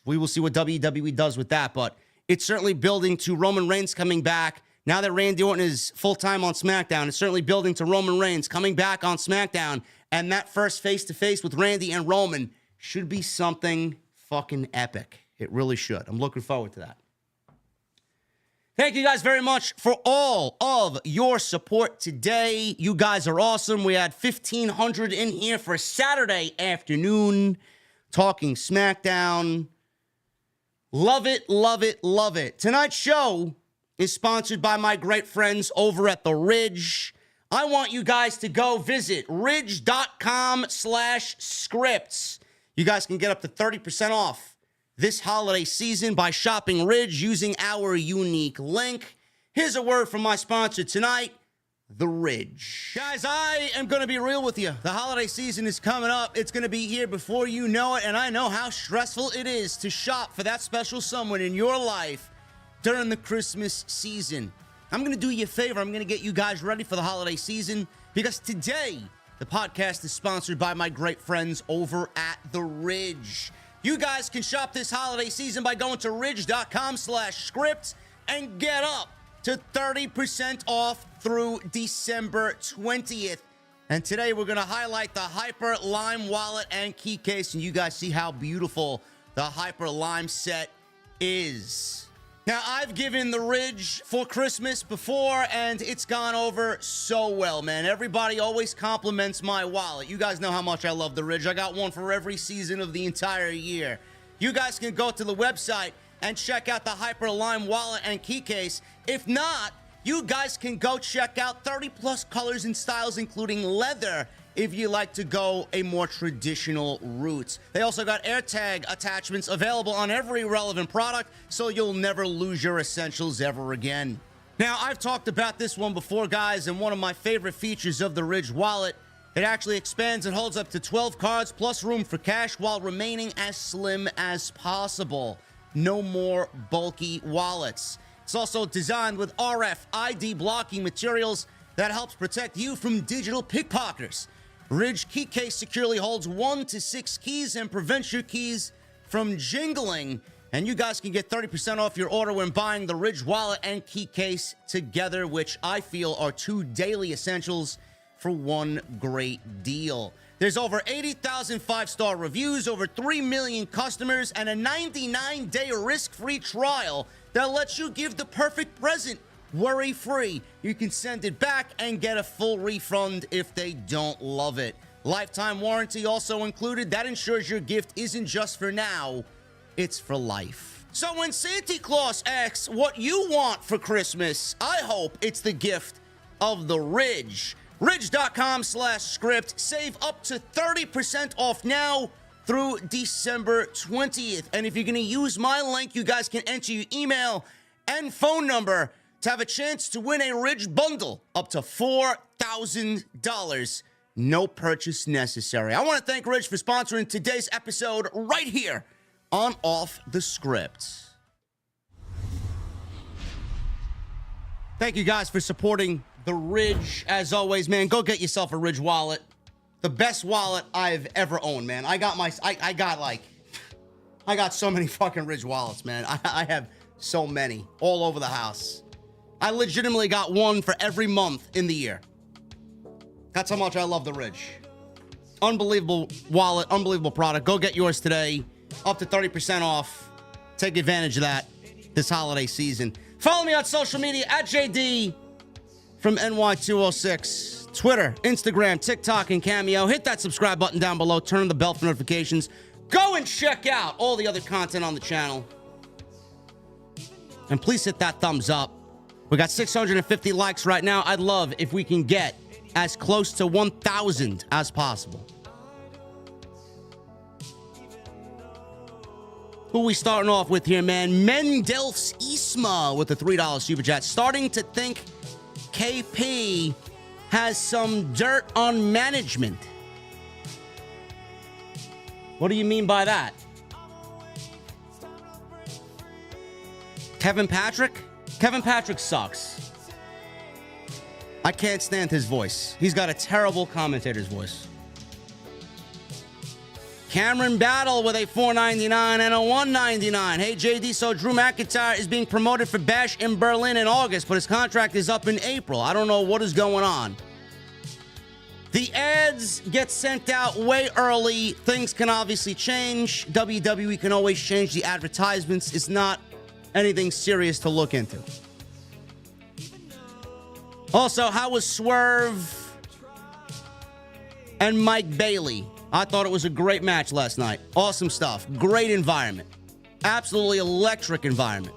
We will see what WWE does with that, but it's certainly building to Roman Reigns coming back. Now that Randy Orton is full-time on SmackDown, it's certainly building to Roman Reigns coming back on SmackDown, and that first face-to-face with Randy and Roman should be something fucking epic. It really should. I'm looking forward to that. Thank you guys very much for all of your support today. You guys are awesome. We had 1,500 in here for Saturday afternoon talking SmackDown. Love it, love it, love it. Tonight's show is sponsored by my great friends over at The Ridge. I want you guys to go visit ridge.com/scripts. You guys can get up to 30% off this holiday season by shopping Ridge using our unique link. Here's a word from my sponsor tonight, The Ridge. Guys, I am going to be real with you. The holiday season is coming up. It's going to be here before you know it, and I know how stressful it is to shop for that special someone in your life during the Christmas season. I'm going to do you a favor. I'm going to get you guys ready for the holiday season because today the podcast is sponsored by my great friends over at The Ridge. You guys can shop this holiday season by going to ridge.com/scripts and get up to 30% off through December 20th. And today we're going to highlight the Hyper Lime wallet and key case, and you guys see how beautiful the Hyper Lime set is. Now, I've given the Ridge for Christmas before, and it's gone over so well, man. Everybody always compliments my wallet. You guys know how much I love the Ridge. I got one for every season of the entire year. You guys can go to the website and check out the Hyper Lime wallet and key case. If not, you guys can go check out 30-plus colors and styles, including leather, if you like to go a more traditional route. They also got AirTag attachments available on every relevant product, so you'll never lose your essentials ever again. Now, I've talked about this one before, guys, and one of my favorite features of the Ridge wallet, it actually expands and holds up to 12 cards plus room for cash while remaining as slim as possible. No more bulky wallets. It's also designed with RFID blocking materials that helps protect you from digital pickpocketers. Ridge key case securely holds 1 to 6 keys and prevents your keys from jingling. And you guys can get 30% off your order when buying the Ridge wallet and key case together, which I feel are two daily essentials for one great deal. There's over 80,000 5-star reviews, over 3 million customers, and a 99-day risk-free trial that lets you give the perfect present worry-free. You can send it back and get a full refund if they don't love it. Lifetime warranty also included. That ensures your gift isn't just for now, it's for life. So when Santa Claus asks what you want for Christmas, I hope it's the gift of the Ridge. Ridge.com/script. Save up to 30% off now through December 20th. And if you're going to use my link, you guys can enter your email and phone number to have a chance to win a Ridge bundle up to $4,000. No purchase necessary. I want to thank Ridge for sponsoring today's episode right here on Off the Script. Thank you guys for supporting the Ridge. As always, man, go get yourself a Ridge wallet. The best wallet I've ever owned, man. I got so many fucking Ridge wallets, man. I have so many all over the house. I legitimately got one for every month in the year. That's how much I love the Ridge. Unbelievable wallet, unbelievable product. Go get yours today. Up to 30% off. Take advantage of that this holiday season. Follow me on social media at JDfromNY206. Twitter, Instagram, TikTok, and Cameo. Hit that subscribe button down below. Turn on the bell for notifications. Go and check out all the other content on the channel. And please hit that thumbs up. We got 650 likes right now. I'd love if we can get as close to 1,000 as possible. Who we starting off with here, man? Mendelf's Isma with the $3 super chat. Starting to think KP has some dirt on management. What do you mean by that? Kevin Patrick? Kevin Patrick sucks. I can't stand his voice. He's got a terrible commentator's voice. Cameron Battle with a $4.99 and a $1.99. Hey, JD, so Drew McIntyre is being promoted for Bash in Berlin in August, but his contract is up in April. I don't know what is going on. The ads get sent out way early. Things can obviously change. WWE can always change the advertisements. It's not anything serious to look into. Also, how was Swerve and Mike Bailey? I thought it was a great match last night. Awesome stuff. Great environment. Absolutely electric environment.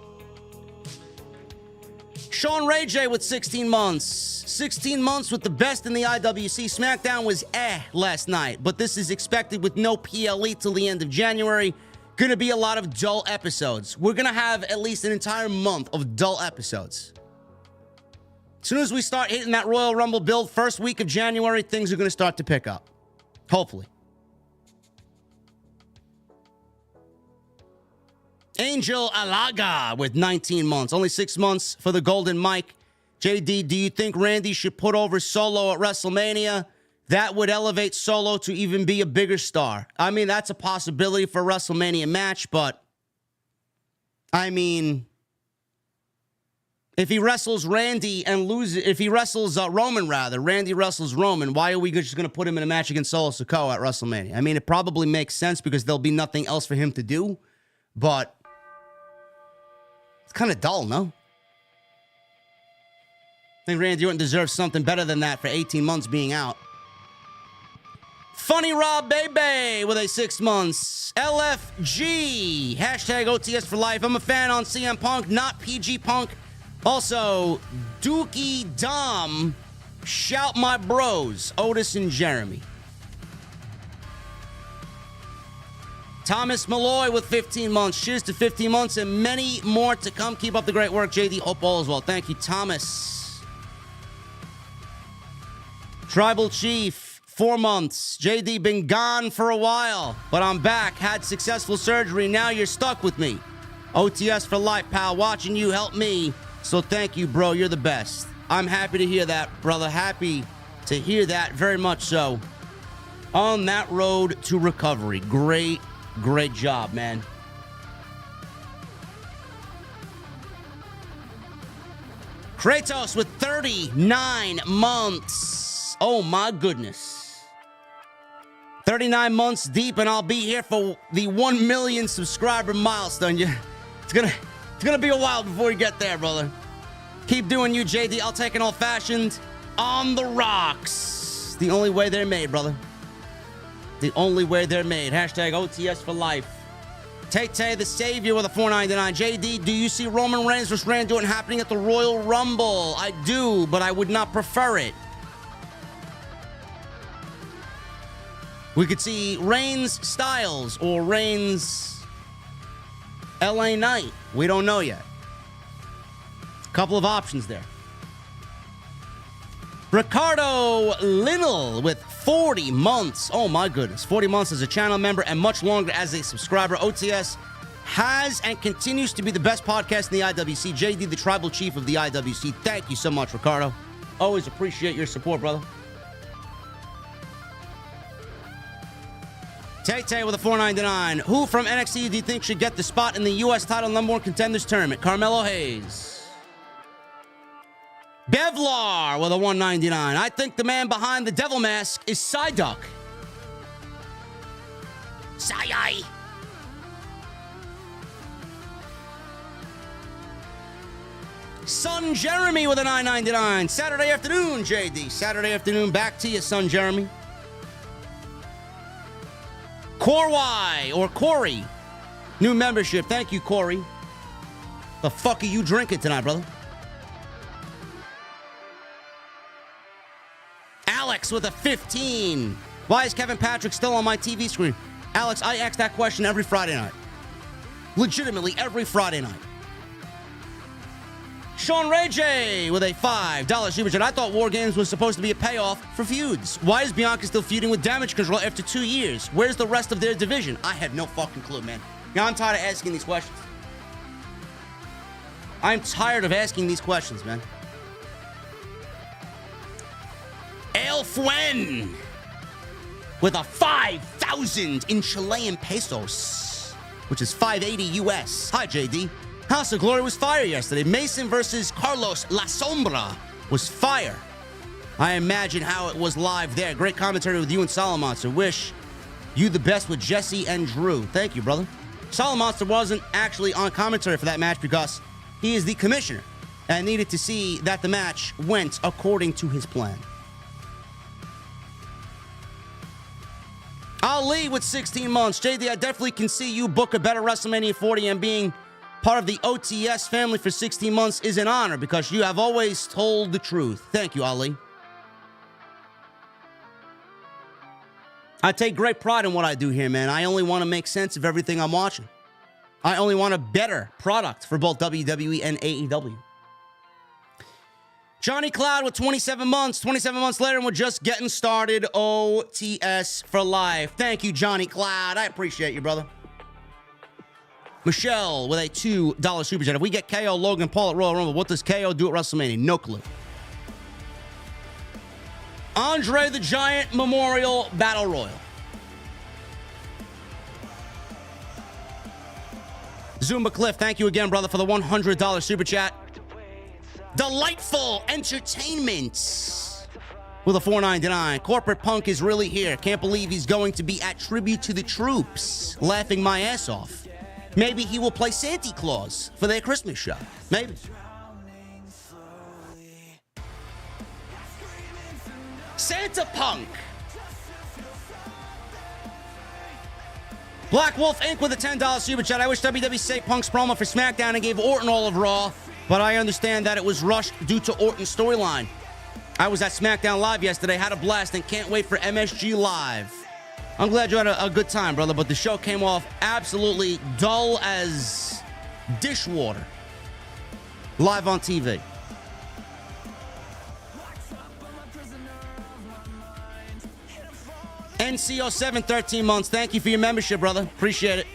Sean Ray J with 16 months. 16 months with the best in the IWC. SmackDown was last night, but this is expected with no PLE till the end of January. Gonna be a lot of dull episodes. We're gonna have at least an entire month of dull episodes. As soon as we start hitting that Royal Rumble build, first week of January, things are gonna start to pick up. Hopefully. Angel Alaga with 19 months. Only 6 months for the Golden Mike. JD, do you think Randy should put over Solo at WrestleMania? That would elevate Solo to even be a bigger star. I mean, that's a possibility for a WrestleMania match, but I mean, if he wrestles Randy and loses, if he wrestles Roman, rather, Randy wrestles Roman, why are we just going to put him in a match against Solo Sikoa at WrestleMania? I mean, it probably makes sense because there'll be nothing else for him to do, but it's kind of dull, no? I think Randy Orton deserves something better than that for 18 months being out. Funny Rob Bebe with a 6 months. LFG. Hashtag OTS for life. I'm a fan on CM Punk, not PG Punk. Also, Dookie Dom. Shout my bros. Otis and Jeremy. Thomas Malloy with 15 months. Cheers to 15 months and many more to come. Keep up the great work, JD. Hope all is well. Thank you, Thomas. Tribal Chief, 4 months. JD been gone for a while, but I'm back. Had successful surgery. Now you're stuck with me. OTS for life, pal. Watching you help me. So thank you, bro. You're the best. I'm happy to hear that, brother. Happy to hear that. Very much so. On that road to recovery. Great, great job, man. Kratos with 39 months. Oh my goodness. 39 months deep, and I'll be here for the 1 million subscriber milestone. It's gonna be a while before you get there, brother. Keep doing you, JD. I'll take an old-fashioned on the rocks. The only way they're made, brother. The only way they're made. Hashtag OTS for life. Tay the Savior with a $4.99. JD, do you see Roman Reigns vs. Randy Orton happening at the Royal Rumble? I do, but I would not prefer it. We could see Reigns Styles or Reigns LA Knight. We don't know yet. Couple of options there. Ricardo Linnell with 40 months. Oh my goodness. 40 months as a channel member and much longer as a subscriber. OTS has and continues to be the best podcast in the IWC. JD, the tribal chief of the IWC. Thank you so much, Ricardo. Always appreciate your support, brother. Tay with a $4.99. Who from NXT do you think should get the spot in the U.S. title number one contenders tournament? Carmelo Hayes. Bevlar with a $1.99. I think the man behind the devil mask is Psyduck. Psy-eye. Son Jeremy with a $9.99. Saturday afternoon, JD. Saturday afternoon, back to you, Son Jeremy. Corey or Corey. New membership. Thank you, Corey. The fuck are you drinking tonight, brother? Alex with a 15. Why is Kevin Patrick still on my TV screen? Alex, I ask that question every Friday night. Legitimately, every Friday night. Sean Ray J with a $5 super chat. I thought War Games was supposed to be a payoff for feuds. Why is Bianca still feuding with Damage CTRL after 2 years? Where's the rest of their division? I have no fucking clue, man. Now I'm tired of asking these questions. I'm tired of asking these questions, man. El Fuen with a 5,000 in Chilean pesos, which is 580 US. Hi, JD. House of Glory was fire yesterday. Mason versus Carlos La Sombra was fire. I imagine how it was live there. Great commentary with you and Solomonster. Wish you the best with Jesse and Drew. Thank you, brother. Solomonster wasn't actually on commentary for that match because he is the commissioner and needed to see that the match went according to his plan. Ali with 16 months. JD, I definitely can see you book a better WrestleMania 40, and being part of the OTS family for 16 months is an honor because you have always told the truth. Thank you, Ali. I take great pride in what I do here, man. I only want to make sense of everything I'm watching. I only want a better product for both WWE and AEW. Johnny Cloud with 27 months. 27 months later, and we're just getting started. OTS for life. Thank you, Johnny Cloud. I appreciate you, brother. Michelle with a $2 super chat. If we get KO Logan Paul at Royal Rumble, what does KO do at WrestleMania? No clue. Andre the Giant Memorial Battle Royal. Zumba Cliff, thank you again, brother, for the $100 super chat. Delightful Entertainment with a $4.99. Corporate Punk is really here. Can't believe he's going to be at Tribute to the Troops. Laughing my ass off. Maybe he will play Santa Claus for their Christmas show. Maybe. Santa Punk. Black Wolf Inc. with a $10 super chat. I wish WWE saved Punk's promo for SmackDown and gave Orton all of Raw, but I understand that it was rushed due to Orton's storyline. I was at SmackDown Live yesterday, had a blast, and can't wait for MSG Live. I'm glad you had a good time, brother, but the show came off absolutely dull as dishwater. Live on TV. NCO7, 13 months. Thank you for your membership, brother. Appreciate it.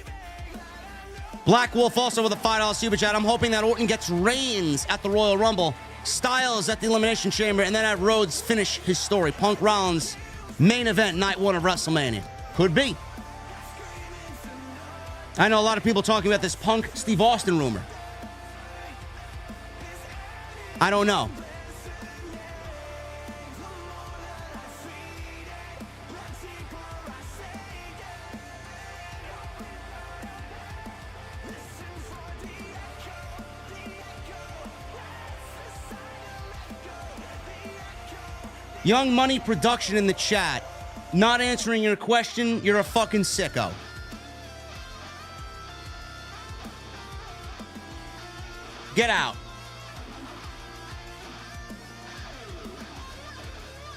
Black Wolf also with a $5 super chat. I'm hoping that Orton gets Reigns at the Royal Rumble, Styles at the Elimination Chamber, and then have Rhodes finish his story. Punk Rollins, main event, night one of WrestleMania. Could be. I know a lot of people talking about this Punk Steve Austin rumor. I don't know. Young Money Production in the chat. Not answering your question, you're a fucking sicko. Get out.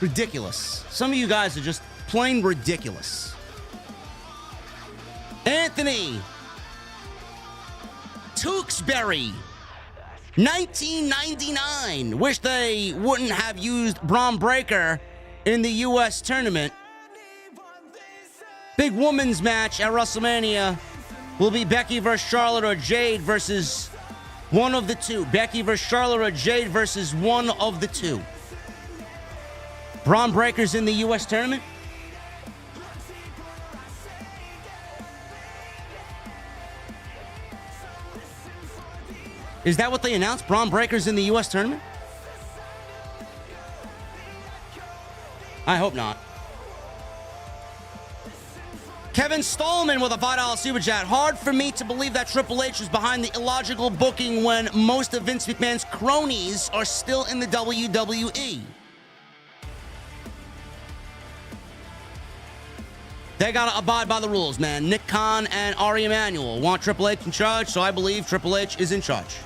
Ridiculous. Some of you guys are just plain ridiculous. Anthony Tewksbury, 1999. Wish they wouldn't have used Braun Breaker in the U.S. tournament. Big women's match at WrestleMania will be Becky versus Charlotte or Jade versus one of the two. Becky versus Charlotte or Jade versus one of the two. Braun Breaker's in the U.S. tournament? Is that what they announced? Braun Breaker's in the U.S. tournament? I hope not. Kevin Stallman with a $5 super chat. Hard for me to believe that Triple H is behind the illogical booking when most of Vince McMahon's cronies are still in the WWE. They gotta abide by the rules, man. Nick Khan and Ari Emanuel want Triple H in charge, so I believe Triple H is in charge.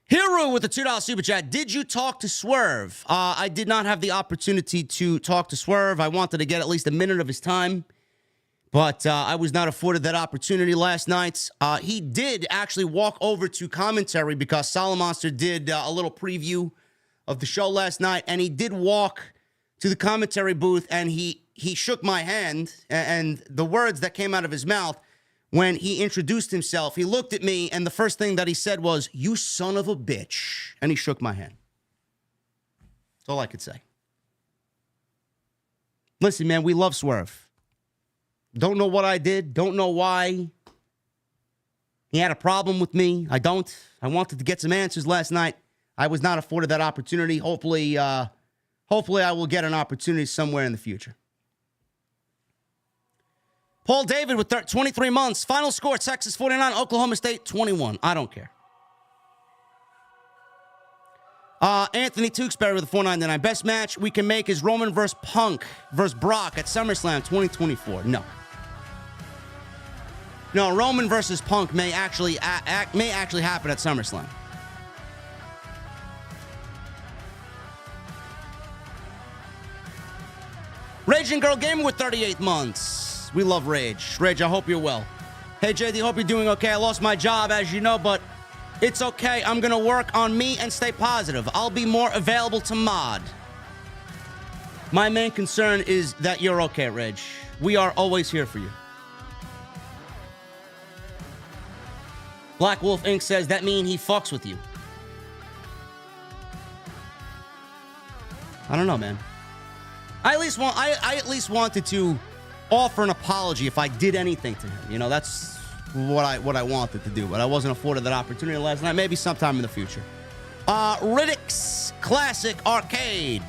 Hiru with the $2 super chat. Did you talk to Swerve? I did not have the opportunity to talk to Swerve. I wanted to get at least a minute of his time, but I was not afforded that opportunity last night. He did actually walk over to commentary because Solomonster did a little preview of the show last night, and he did walk to the commentary booth, and he shook my hand, and the words that came out of his mouth when he introduced himself, he looked at me, and the first thing that he said was, "You son of a bitch," and he shook my hand. That's all I could say. Listen, man, we love Swerve. Don't know what I did. Don't know why. He had a problem with me. I don't. I wanted to get some answers last night. I was not afforded that opportunity. Hopefully I will get an opportunity somewhere in the future. Paul David with 23 months. Final score, Texas 49, Oklahoma State 21. I don't care. Anthony Tewksbury with a 499. Best match we can make is Roman versus Punk versus Brock at SummerSlam 2024. No. No, Roman versus Punk may actually happen at SummerSlam. Raging Girl Gamer with 38 months. We love Rage. Rage, I hope you're well. Hey, JD, hope you're doing okay. I lost my job, as you know, but it's okay. I'm going to work on me and stay positive. I'll be more available to mod. My main concern is that you're okay, Rage. We are always here for you. Black Wolf Inc. says, that mean he fucks with you. I don't know, man. I at least wanted to offer an apology if I did anything to him. You know, that's what I wanted to do, but I wasn't afforded that opportunity last night. Maybe sometime in the future. Riddick's Classic Arcade.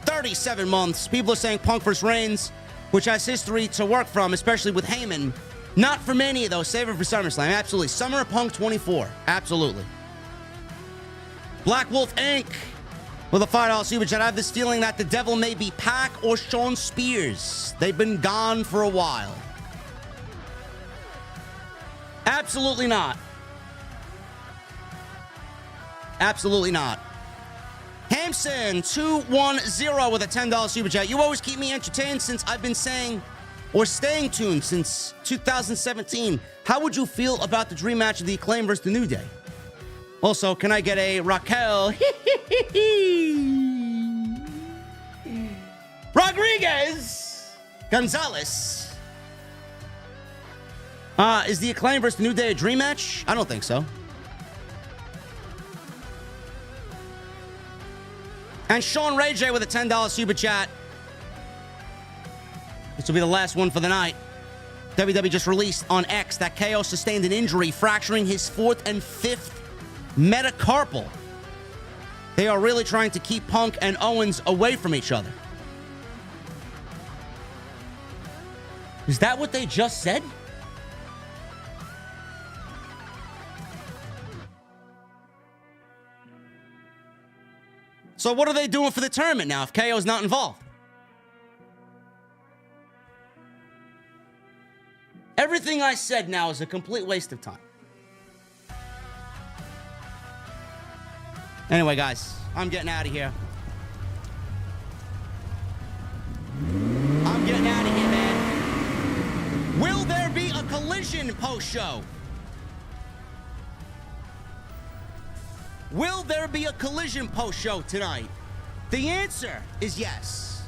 37 months. People are saying Punk vs. Reigns, which has history to work from, especially with Heyman. Not for Mania, though. Save it for SummerSlam. Absolutely. Summer of Punk 24. Absolutely. Black Wolf Inc. with a $5 super chat. I have this feeling that the devil may be Pac or Sean Spears. They've been gone for a while. Absolutely not. Absolutely not. Hamson210 with a $10 super chat. You always keep me entertained since I've been saying or staying tuned since 2017. How would you feel about the dream match of the Acclaim versus the New Day? Also, can I get a Raquel Rodriguez Gonzalez? Is the Acclaim versus the New Day a dream match? I don't think so. And Sean Ray J with a $10 super chat. This will be the last one for the night. WWE just released on X that KO sustained an injury, fracturing his 4th and 5th metacarpal. They are really trying to keep Punk and Owens away from each other. Is that what they just said? So what are they doing for the tournament now if KO's not involved? Everything I said now is a complete waste of time. Anyway, guys, I'm getting out of here. I'm getting out of here, man. Will there be a collision post-show? Will there be a collision post-show tonight? The answer is yes.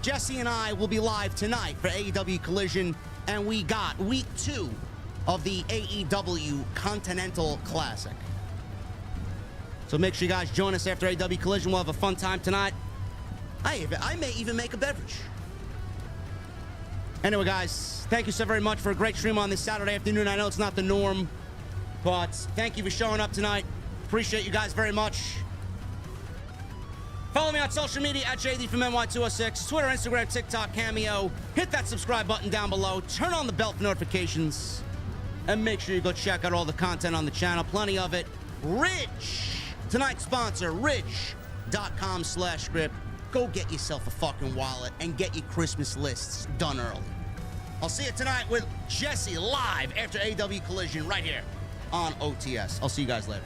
Jesse and I will be live tonight for AEW Collision, and we got week 2 of the AEW Continental Classic. So make sure you guys join us after AEW Collision. We'll have a fun time tonight. I may even make a beverage. Anyway, guys, thank you so very much for a great stream on this Saturday afternoon. I know it's not the norm, but thank you for showing up tonight. Appreciate you guys very much. Follow me on social media at JDfromNY206, Twitter, Instagram, TikTok, Cameo. Hit that subscribe button down below. Turn on the bell for notifications. And make sure you go check out all the content on the channel. Plenty of it. Ridge. Tonight's sponsor, ridge.com/script. Go get yourself a fucking wallet and get your Christmas lists done early. I'll see you tonight with Jesse live after AW Collision right here on OTS. I'll see you guys later.